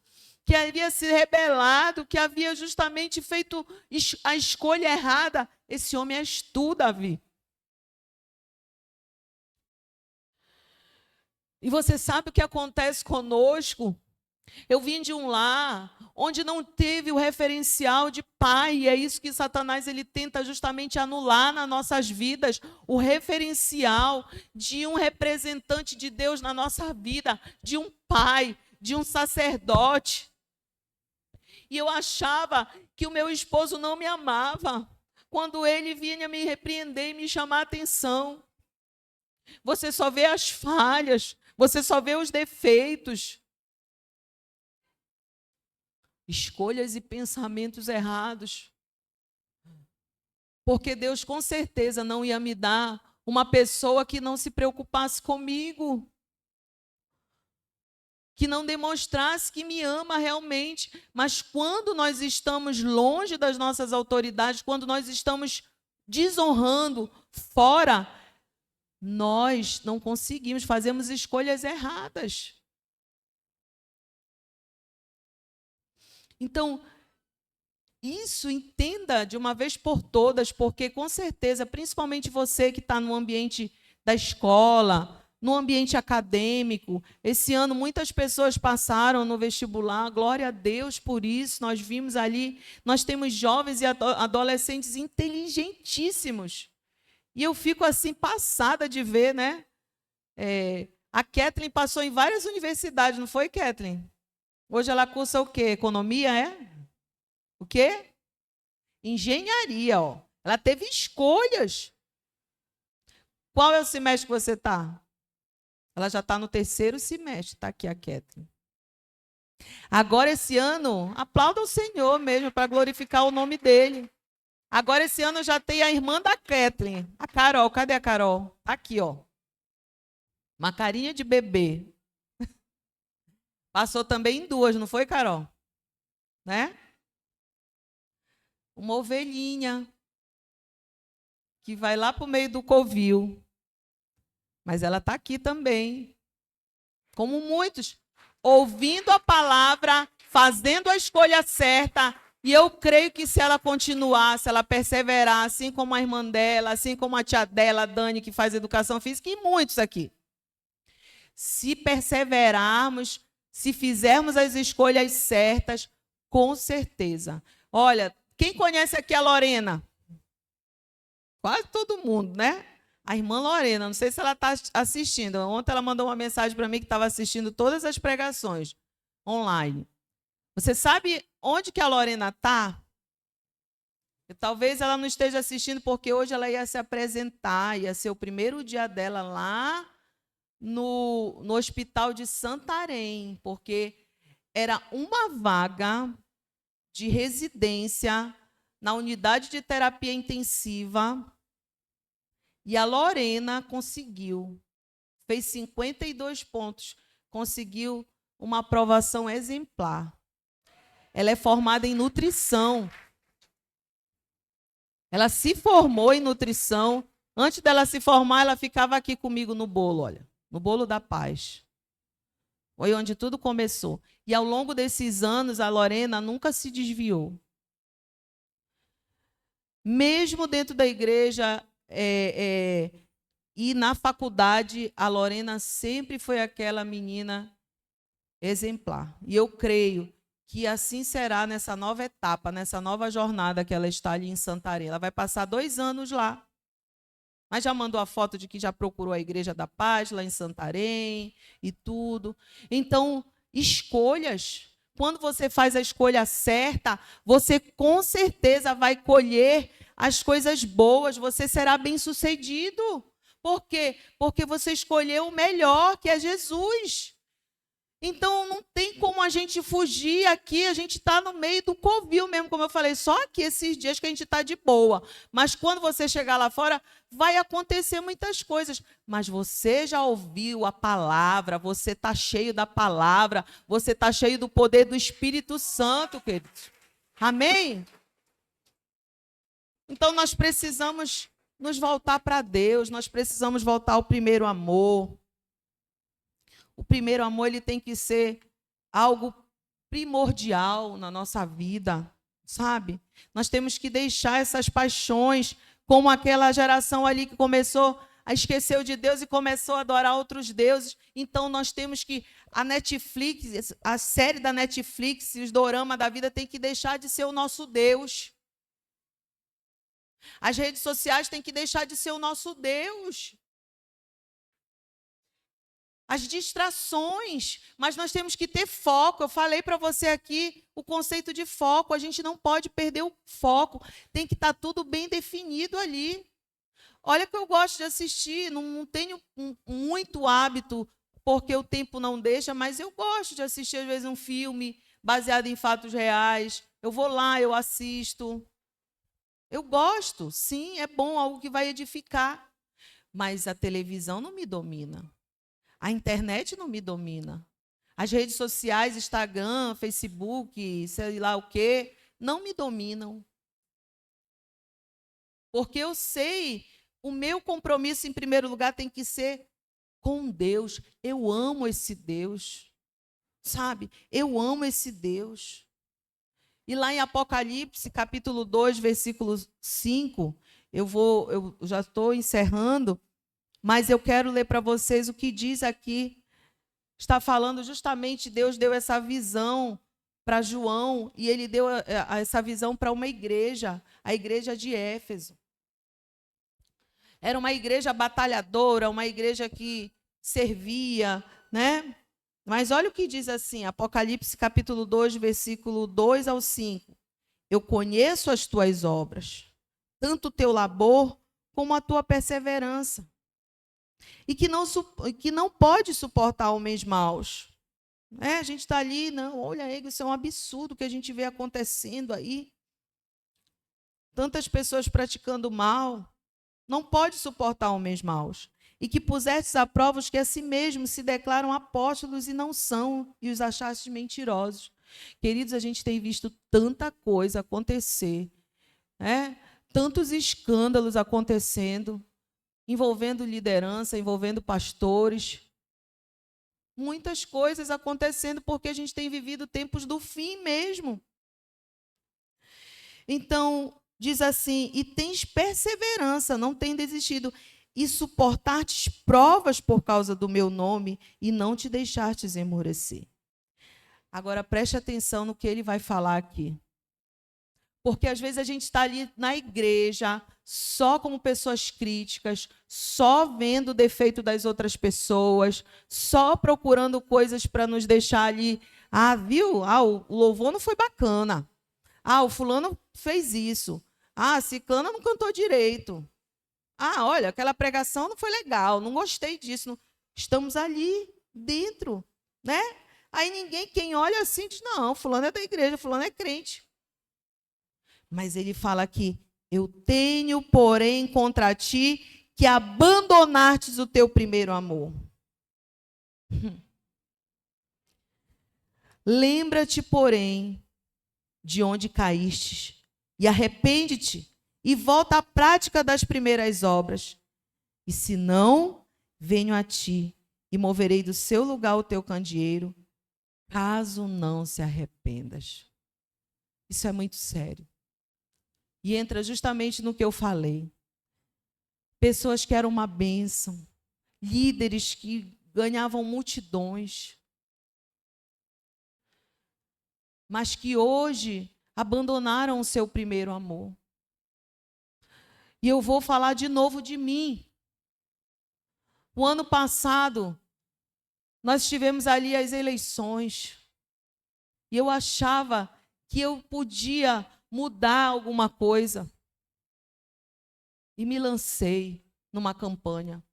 Speaker 1: que havia se rebelado, que havia justamente feito a escolha errada. Esse homem és tu, Davi. E você sabe o que acontece conosco? Eu vim de um lar onde não teve o referencial de pai, e é isso que Satanás ele tenta justamente anular nas nossas vidas, o referencial de um representante de Deus na nossa vida, de um pai, de um sacerdote. E eu achava que o meu esposo não me amava quando ele vinha me repreender e me chamar a atenção. Você só vê as falhas, você só vê os defeitos. Escolhas e pensamentos errados. Porque Deus com certeza não ia me dar uma pessoa que não se preocupasse comigo, que não demonstrasse que me ama realmente. Mas quando nós estamos longe das nossas autoridades, quando nós estamos desonrando fora, nós não conseguimos, fazemos escolhas erradas. Então, isso entenda de uma vez por todas, porque com certeza, principalmente você que está no ambiente da escola, no ambiente acadêmico, esse ano muitas pessoas passaram no vestibular, glória a Deus por isso, nós vimos ali, nós temos jovens e adolescentes inteligentíssimos. E eu fico assim passada de ver, né? A Kathleen passou em várias universidades, não foi, Kathleen? Hoje ela cursa o quê? Economia, é? O quê? Engenharia, ó. Ela teve escolhas. Qual é o semestre que você está? Ela já está no 3º semestre, está aqui a Kathleen. Agora, esse ano, aplauda o Senhor mesmo, para glorificar o nome dele. Agora, esse ano, já tem a irmã da Kathleen, a Carol. Cadê a Carol? Tá aqui, ó. Uma carinha de bebê. Passou também em 2, não foi, Carol? Né? Uma ovelhinha que vai lá para o meio do covil. Mas ela está aqui também. Como muitos, ouvindo a palavra, fazendo a escolha certa. E eu creio que se ela continuar, se ela perseverar, assim como a irmã dela, assim como a tia dela, a Dani, que faz educação física, e muitos aqui. Se perseverarmos, se fizermos as escolhas certas, com certeza. Olha, quem conhece aqui a Lorena? Quase todo mundo, né? A irmã Lorena, não sei se ela está assistindo. Ontem ela mandou uma mensagem para mim que estava assistindo todas as pregações online. Você sabe onde que a Lorena está? Talvez ela não esteja assistindo porque hoje ela ia se apresentar, ia ser o primeiro dia dela lá no hospital de Santarém, porque era uma vaga de residência na unidade de terapia intensiva. E a Lorena conseguiu, fez 52 pontos, conseguiu uma aprovação exemplar. Ela é formada em nutrição. Ela se formou em nutrição. Antes dela se formar, ela ficava aqui comigo no bolo, olha, no bolo da paz. Foi onde tudo começou. E ao longo desses anos, a Lorena nunca se desviou. Mesmo dentro da igreja, e na faculdade, a Lorena sempre foi aquela menina exemplar. E eu creio que assim será nessa nova etapa, nessa nova jornada que ela está ali em Santarém. Ela vai passar 2 anos lá. Mas já mandou a foto de que já procurou a Igreja da Paz lá em Santarém e tudo. Então, escolhas. Quando você faz a escolha certa, você com certeza vai colher as coisas boas, você será bem-sucedido. Por quê? Porque você escolheu o melhor, que é Jesus. Então, não tem como a gente fugir aqui, a gente está no meio do covil mesmo, como eu falei, só aqui esses dias que a gente está de boa. Mas quando você chegar lá fora, vai acontecer muitas coisas. Mas você já ouviu a palavra, você está cheio da palavra, você está cheio do poder do Espírito Santo, queridos. Amém? Então, nós precisamos nos voltar para Deus, nós precisamos voltar ao primeiro amor. O primeiro amor ele tem que ser algo primordial na nossa vida, sabe? Nós temos que deixar essas paixões, como aquela geração ali que começou a esquecer de Deus e começou a adorar outros deuses. Então nós temos que a Netflix, a série da Netflix, os dorama da vida tem que deixar de ser o nosso Deus. As redes sociais têm que deixar de ser o nosso Deus. As distrações, mas nós temos que ter foco. Eu falei para você aqui o conceito de foco. A gente não pode perder o foco. Tem que estar tudo bem definido ali. Olha que eu gosto de assistir, não tenho muito hábito, porque o tempo não deixa, mas eu gosto de assistir, às vezes, um filme baseado em fatos reais. Eu vou lá, eu assisto. Eu gosto, sim, é bom, algo que vai edificar. Mas a televisão não me domina. A internet não me domina. As redes sociais, Instagram, Facebook, sei lá o quê, não me dominam. Porque eu sei, o meu compromisso, em primeiro lugar, tem que ser com Deus. Eu amo esse Deus. Sabe? Eu amo esse Deus. E lá em Apocalipse, capítulo 2, versículo 5, eu já estou encerrando, mas eu quero ler para vocês o que diz aqui. Está falando justamente, Deus deu essa visão para João, e ele deu essa visão para uma igreja, a igreja de Éfeso. Era uma igreja batalhadora, uma igreja que servia, né? Mas olha o que diz assim, Apocalipse capítulo 2, versículo 2 ao 5. Eu conheço as tuas obras, tanto o teu labor como a tua perseverança, e que não pode suportar homens maus. A gente está ali, não, olha aí, isso é um absurdo que a gente vê acontecendo aí. Tantas pessoas praticando mal, não pode suportar homens maus. E que pusestes a prova os que a si mesmos se declaram apóstolos e não são, e os achastes mentirosos. Queridos, a gente tem visto tanta coisa acontecer, tantos escândalos acontecendo, envolvendo liderança, envolvendo pastores. Muitas coisas acontecendo porque a gente tem vivido tempos do fim mesmo. Então, diz assim, e tens perseverança, não tem desistido, e suportastes provas por causa do meu nome, e não te deixastes enmurecer. Agora, preste atenção no que ele vai falar aqui. Porque, às vezes, a gente está ali na igreja, só como pessoas críticas, só vendo o defeito das outras pessoas, só procurando coisas para nos deixar ali. Ah, viu? O louvor não foi bacana. O fulano fez isso. A ciclana não cantou direito. Olha, aquela pregação não foi legal, não gostei disso. Não. Estamos ali dentro, né? Aí ninguém, quem olha assim, diz, não, fulano é da igreja, fulano é crente. Mas ele fala aqui, eu tenho, porém, contra ti, que abandonastes o teu primeiro amor. Lembra-te, porém, de onde caístes, e arrepende-te, e volta à prática das primeiras obras. E se não, venho a ti, e moverei do seu lugar o teu candeeiro, caso não se arrependas. Isso é muito sério. E entra justamente no que eu falei. Pessoas que eram uma bênção, líderes que ganhavam multidões, mas que hoje abandonaram o seu primeiro amor. E eu vou falar de novo de mim. O ano passado, nós tivemos ali as eleições, e eu achava que eu podia mudar alguma coisa. E me lancei numa campanha.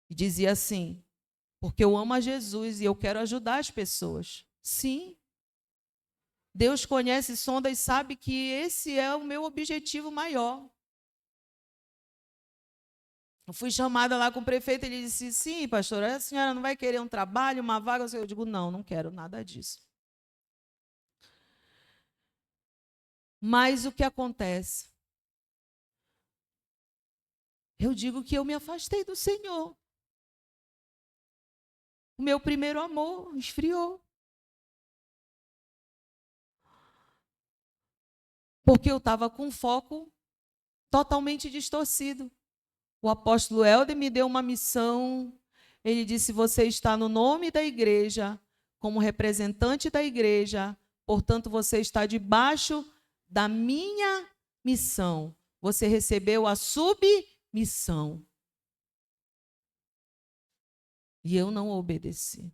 Speaker 1: E dizia assim, porque eu amo a Jesus e eu quero ajudar as pessoas. Sim. Deus conhece, sonda e sabe que esse é o meu objetivo maior. Eu fui chamada lá com o prefeito, ele disse, sim, pastora, a senhora não vai querer um trabalho, uma vaga? Eu digo, não, não quero nada disso. Mas o que acontece? Eu digo que eu me afastei do Senhor. O meu primeiro amor esfriou. Porque eu estava com foco totalmente distorcido. O apóstolo Helder me deu uma missão. Ele disse, você está no nome da igreja, como representante da igreja, portanto, você está debaixo da minha missão. Você recebeu a submissão. E eu não obedeci.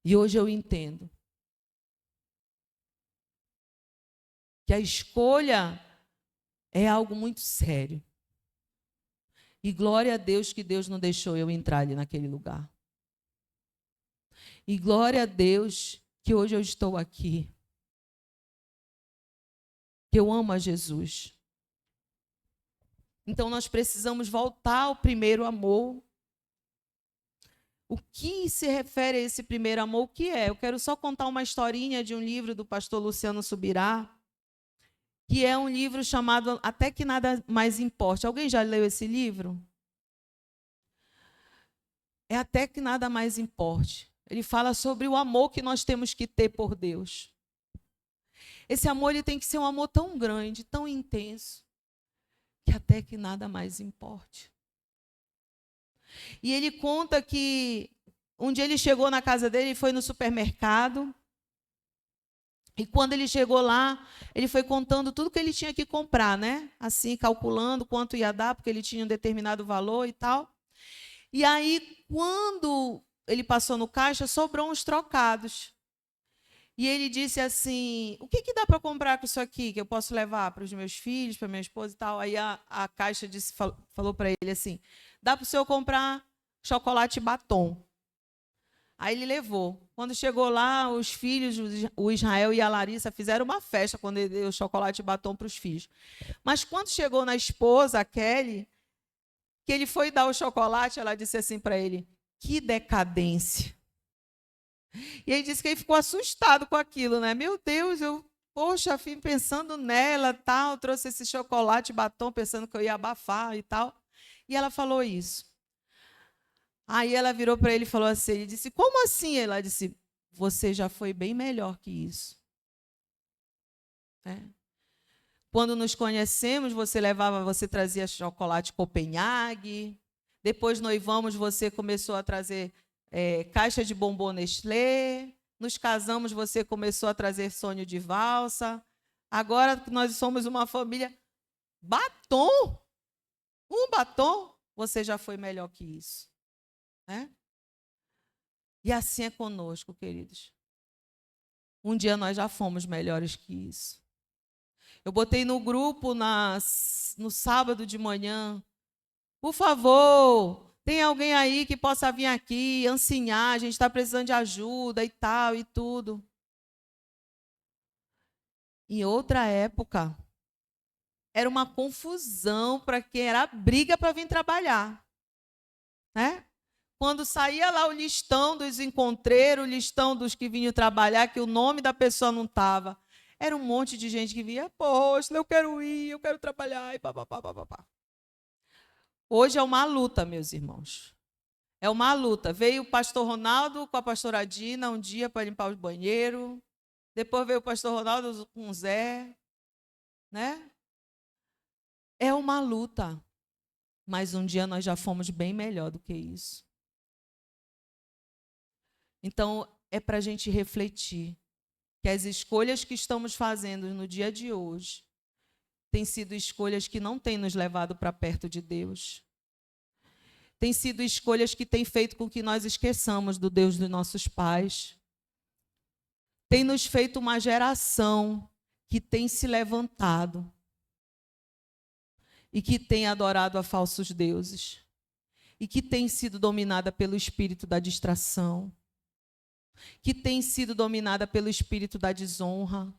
Speaker 1: E hoje eu entendo que a escolha é algo muito sério. E glória a Deus que Deus não deixou eu entrar ali naquele lugar. E glória a Deus que hoje eu estou aqui. Que eu amo a Jesus. Então nós precisamos voltar ao primeiro amor. O que se refere a esse primeiro amor? O que é? Eu quero só contar uma historinha de um livro do pastor Luciano Subirá, que é um livro chamado Até que Nada Mais Importe. Alguém já leu esse livro? É Até que Nada Mais Importe. Ele fala sobre o amor que nós temos que ter por Deus. Esse amor ele tem que ser um amor tão grande, tão intenso, que até que nada mais importe. E ele conta que um dia ele chegou na casa dele, foi no supermercado, e quando ele chegou lá, ele foi contando tudo que ele tinha que comprar, né? Assim, calculando quanto ia dar, porque ele tinha um determinado valor e tal. E aí, quando ele passou no caixa, sobrou uns trocados. E ele disse assim, o que dá para comprar com isso aqui, que eu posso levar para os meus filhos, para minha esposa e tal? Aí a caixa falou para ele assim, dá para o senhor comprar chocolate batom. Aí ele levou. Quando chegou lá, os filhos, o Israel e a Larissa, fizeram uma festa quando ele deu chocolate batom para os filhos. Mas quando chegou na esposa, a Kelly, que ele foi dar o chocolate, ela disse assim para ele, que decadência. E ele disse que ele ficou assustado com aquilo, né? Meu Deus, poxa, fui pensando nela, tal, trouxe esse chocolate batom pensando que eu ia abafar e tal. E ela falou isso. Aí ela virou para ele e falou assim, ele disse, como assim? Ela disse, você já foi bem melhor que isso. Quando nos conhecemos, você trazia chocolate Copenhague, depois noivamos, você começou a trazer caixa de bombom Nestlé, nos casamos, você começou a trazer sonho de valsa, agora que nós somos uma família, batom, um batom, você já foi melhor que isso. E assim é conosco, queridos. Um dia nós já fomos melhores que isso. Eu botei no grupo no sábado de manhã, por favor, tem alguém aí que possa vir aqui, ensinar, a gente está precisando de ajuda e tal, e tudo. Em outra época, era uma confusão para quem era briga para vir trabalhar. Quando saía lá o listão dos encontreiros, o listão dos que vinham trabalhar, que o nome da pessoa não estava, era um monte de gente que vinha, poxa, eu quero ir, eu quero trabalhar, e papapá. Hoje é uma luta, meus irmãos. É uma luta. Veio o pastor Ronaldo com a pastora Dina um dia para limpar os banheiros. Depois veio o pastor Ronaldo com o Zé. É uma luta. Mas um dia nós já fomos bem melhor do que isso. Então, é para a gente refletir que as escolhas que estamos fazendo no dia de hoje têm sido escolhas que não têm nos levado para perto de Deus. Têm sido escolhas que têm feito com que nós esqueçamos do Deus dos nossos pais. Tem nos feito uma geração que tem se levantado e que tem adorado a falsos deuses e que tem sido dominada pelo espírito da distração, que tem sido dominada pelo espírito da desonra,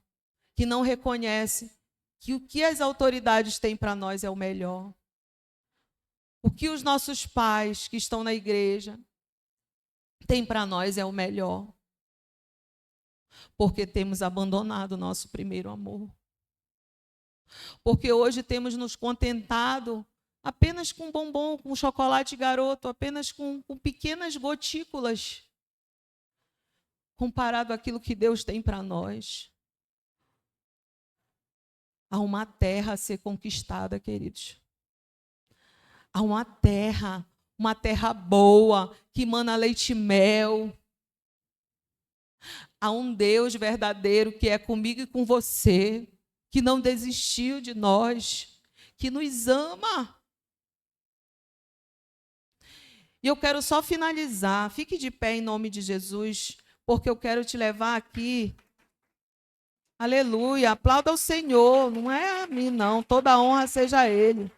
Speaker 1: que não reconhece que o que as autoridades têm para nós é o melhor. O que os nossos pais que estão na igreja têm para nós é o melhor. Porque temos abandonado o nosso primeiro amor. Porque hoje temos nos contentado apenas com bombom, com chocolate garoto, apenas com pequenas gotículas, comparado àquilo que Deus tem para nós. Há uma terra a ser conquistada, queridos. Há uma terra boa, que emana leite e mel. Há um Deus verdadeiro que é comigo e com você, que não desistiu de nós, que nos ama. E eu quero só finalizar. Fique de pé em nome de Jesus, porque eu quero te levar aqui. Aleluia, aplauda o Senhor, não é a mim não, toda a honra seja a Ele.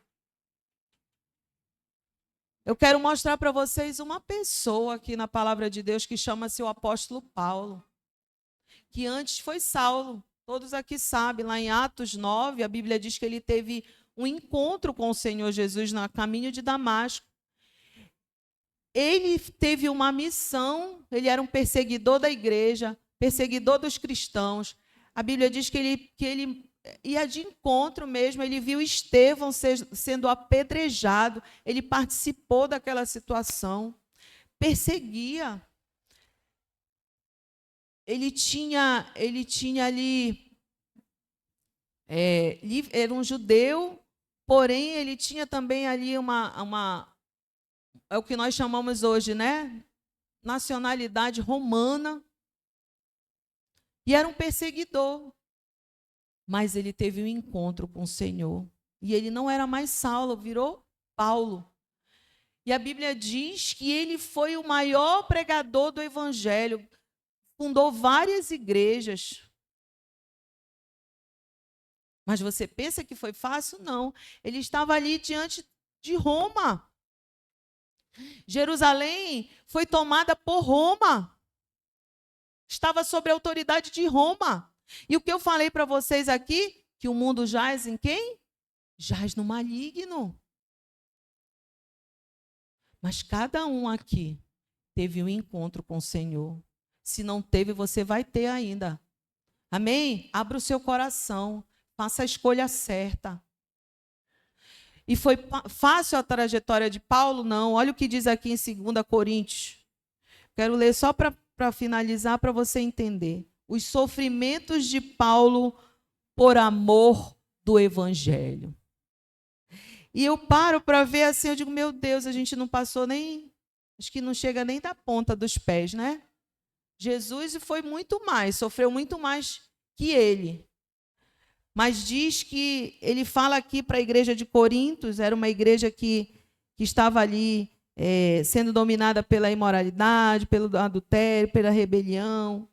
Speaker 1: Eu quero mostrar para vocês uma pessoa aqui na palavra de Deus que chama-se o apóstolo Paulo, que antes foi Saulo. Todos aqui sabem, lá em Atos 9, a Bíblia diz que ele teve um encontro com o Senhor Jesus no caminho de Damasco. Ele teve uma missão, ele era um perseguidor da igreja, perseguidor dos cristãos. A Bíblia diz que ele ia de encontro mesmo, ele viu Estevão sendo apedrejado, ele participou daquela situação, perseguia. ele tinha ali, era um judeu, porém ele tinha também ali é o que nós chamamos hoje, né? Nacionalidade romana, e era um perseguidor. Mas ele teve um encontro com o Senhor. E ele não era mais Saulo, virou Paulo. E a Bíblia diz que ele foi o maior pregador do Evangelho, fundou várias igrejas. Mas você pensa que foi fácil? Não. Ele estava ali diante de Roma. Jerusalém foi tomada por Roma. Estava sob a autoridade de Roma. E o que eu falei para vocês aqui, que o mundo jaz em quem? Jaz no maligno. Mas cada um aqui teve um encontro com o Senhor. Se não teve, você vai ter ainda. Amém? Abra o seu coração. Faça a escolha certa. E foi fácil a trajetória de Paulo? Não. Olha o que diz aqui em 2 Coríntios. Quero ler só para finalizar, para você entender. Os sofrimentos de Paulo por amor do Evangelho. E eu paro para ver assim, eu digo, meu Deus, a gente não passou nem, acho que não chega nem da ponta dos pés, né? Jesus foi muito mais, sofreu muito mais que ele. Mas diz que, ele fala aqui para a igreja de Corintos, era uma igreja que estava ali sendo dominada pela imoralidade, pelo adultério, pela rebelião.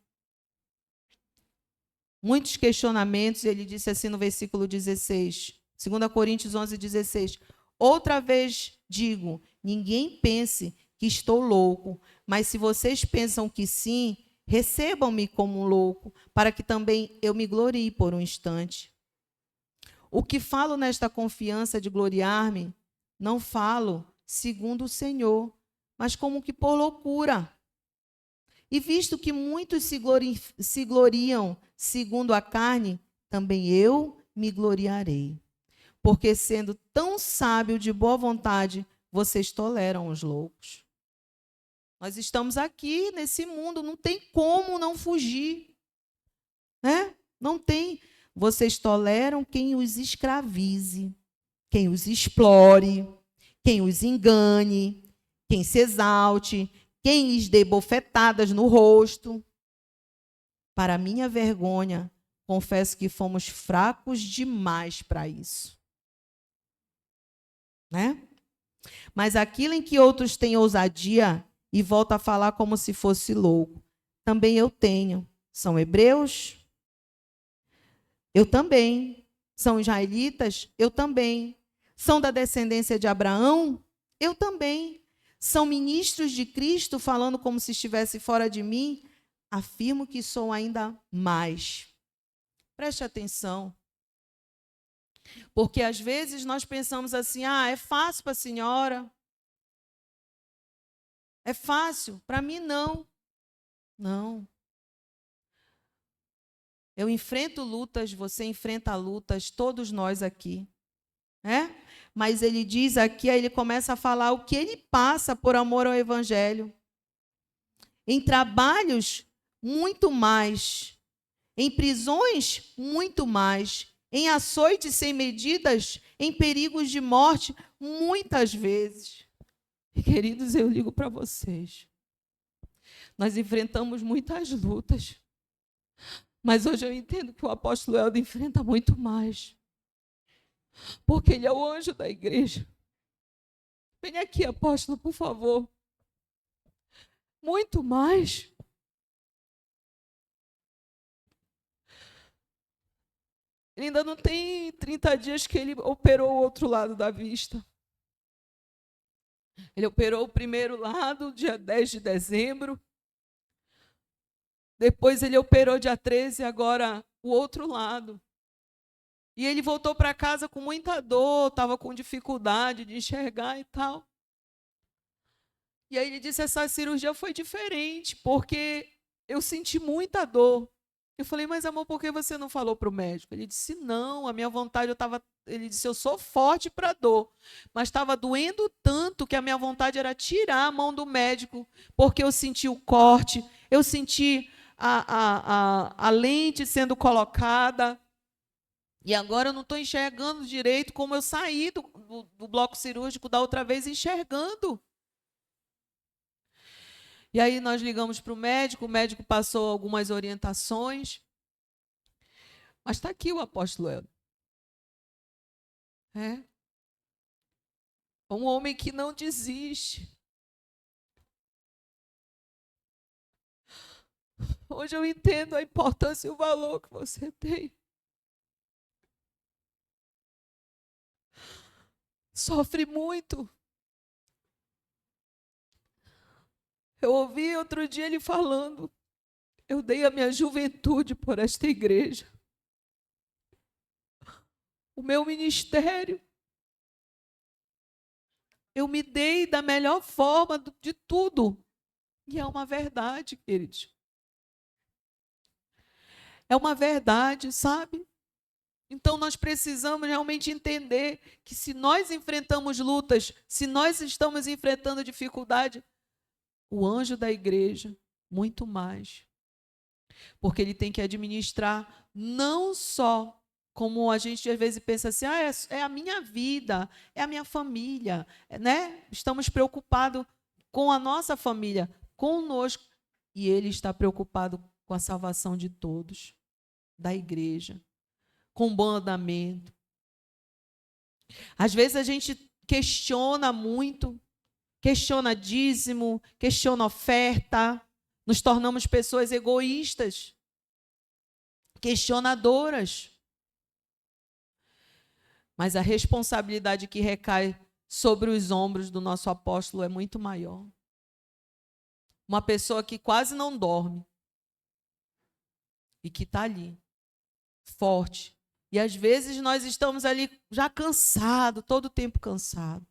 Speaker 1: Muitos questionamentos, ele disse assim no versículo 16, 2 Coríntios 11, 16. Outra vez digo, ninguém pense que estou louco, mas se vocês pensam que sim, recebam-me como um louco, para que também eu me glorie por um instante. O que falo nesta confiança de gloriar-me, não falo segundo o Senhor, mas como que por loucura. E visto que muitos se gloriam segundo a carne, também eu me gloriarei. Porque sendo tão sábio de boa vontade, vocês toleram os loucos. Nós estamos aqui nesse mundo, não tem como não fugir. Né? Não tem. Vocês toleram quem os escravize, quem os explore, quem os engane, quem se exalte, quem lhes dê bofetadas no rosto. Para minha vergonha, confesso que fomos fracos demais para isso. Né? Mas aquilo em que outros têm ousadia e voltam a falar como se fosse louco, também eu tenho. São hebreus? Eu também. São israelitas? Eu também. São da descendência de Abraão? Eu também. São ministros de Cristo falando como se estivesse fora de mim? Afirmo que sou ainda mais. Preste atenção. Porque às vezes nós pensamos assim, é fácil para a senhora. É fácil. Para mim, não. Não. Eu enfrento lutas, você enfrenta lutas, todos nós aqui. Mas ele diz aqui, aí ele começa a falar o que ele passa por amor ao Evangelho. Em trabalhos, muito mais. Em prisões, muito mais. Em açoites sem medidas, em perigos de morte, muitas vezes. E, queridos, eu ligo para vocês. Nós enfrentamos muitas lutas. Mas hoje eu entendo que o apóstolo Helder enfrenta muito mais. Porque ele é o anjo da igreja. Venha aqui, apóstolo, por favor. Muito mais. Ele ainda não tem 30 dias que ele operou o outro lado da vista. Ele operou o primeiro lado, dia 10 de dezembro. Depois ele operou dia 13, agora o outro lado. E ele voltou para casa com muita dor, estava com dificuldade de enxergar e tal. E aí ele disse, essa cirurgia foi diferente, porque eu senti muita dor. Eu falei, mas amor, por que você não falou para o médico? Ele disse, não, a minha vontade, ele disse, eu sou forte para dor, mas estava doendo tanto que a minha vontade era tirar a mão do médico, porque eu senti o corte, eu senti a lente sendo colocada. E agora eu não estou enxergando direito como eu saí do bloco cirúrgico da outra vez enxergando. E aí nós ligamos para o médico passou algumas orientações. Mas está aqui o apóstolo Helder. É um homem que não desiste. Hoje eu entendo a importância e o valor que você tem. Sofre muito. Eu ouvi outro dia ele falando, eu dei a minha juventude por esta igreja. O meu ministério. Eu me dei da melhor forma de tudo. E é uma verdade, queridos. É uma verdade, sabe? Então nós precisamos realmente entender que se nós enfrentamos lutas, se nós estamos enfrentando dificuldade, o anjo da igreja, muito mais. Porque ele tem que administrar não só como a gente às vezes pensa assim, é a minha vida, é a minha família, né? Estamos preocupados com a nossa família, conosco. E ele está preocupado com a salvação de todos, da igreja, com bom andamento. Às vezes a gente questiona muito, questiona dízimo, questiona oferta, nos tornamos pessoas egoístas, questionadoras. Mas a responsabilidade que recai sobre os ombros do nosso apóstolo é muito maior. Uma pessoa que quase não dorme e que está ali, forte. E às vezes nós estamos ali já cansados, todo o tempo cansado.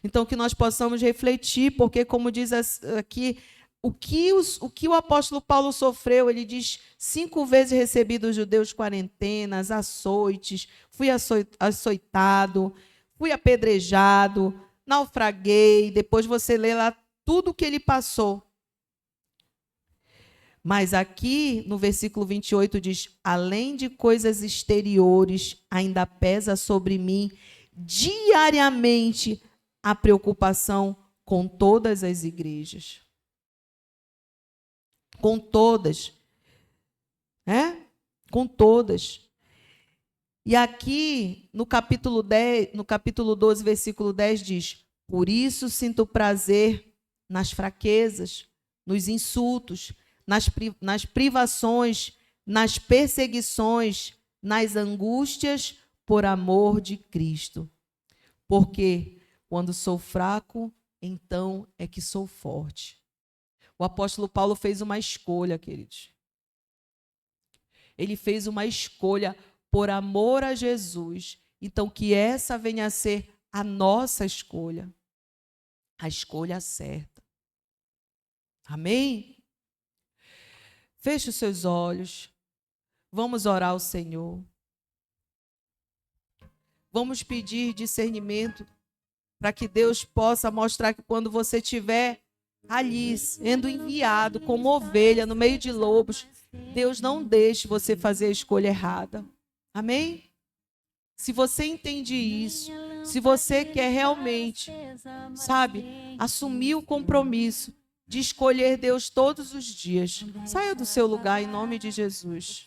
Speaker 1: Então que nós possamos refletir, porque como diz aqui, o que o apóstolo Paulo sofreu, ele diz, 5 vezes recebi dos judeus quarentenas, açoites, fui açoitado, fui apedrejado, naufraguei, depois você lê lá tudo o que ele passou. Mas aqui, no versículo 28, diz, além de coisas exteriores, ainda pesa sobre mim diariamente a preocupação com todas as igrejas. Com todas. Com todas. E aqui, no capítulo 12, versículo 10, diz, por isso sinto prazer nas fraquezas, nos insultos, nas privações, nas perseguições, nas angústias, por amor de Cristo. Porque quando sou fraco, então é que sou forte. O apóstolo Paulo fez uma escolha, queridos. Ele fez uma escolha por amor a Jesus. Então, que essa venha a ser a nossa escolha. A escolha certa. Amém? Feche os seus olhos. Vamos orar ao Senhor. Vamos pedir discernimento para que Deus possa mostrar que quando você estiver ali, sendo enviado como ovelha no meio de lobos, Deus não deixe você fazer a escolha errada. Amém? Se você entende isso, se você quer realmente, assumir o compromisso de escolher Deus todos os dias, saia do seu lugar em nome de Jesus.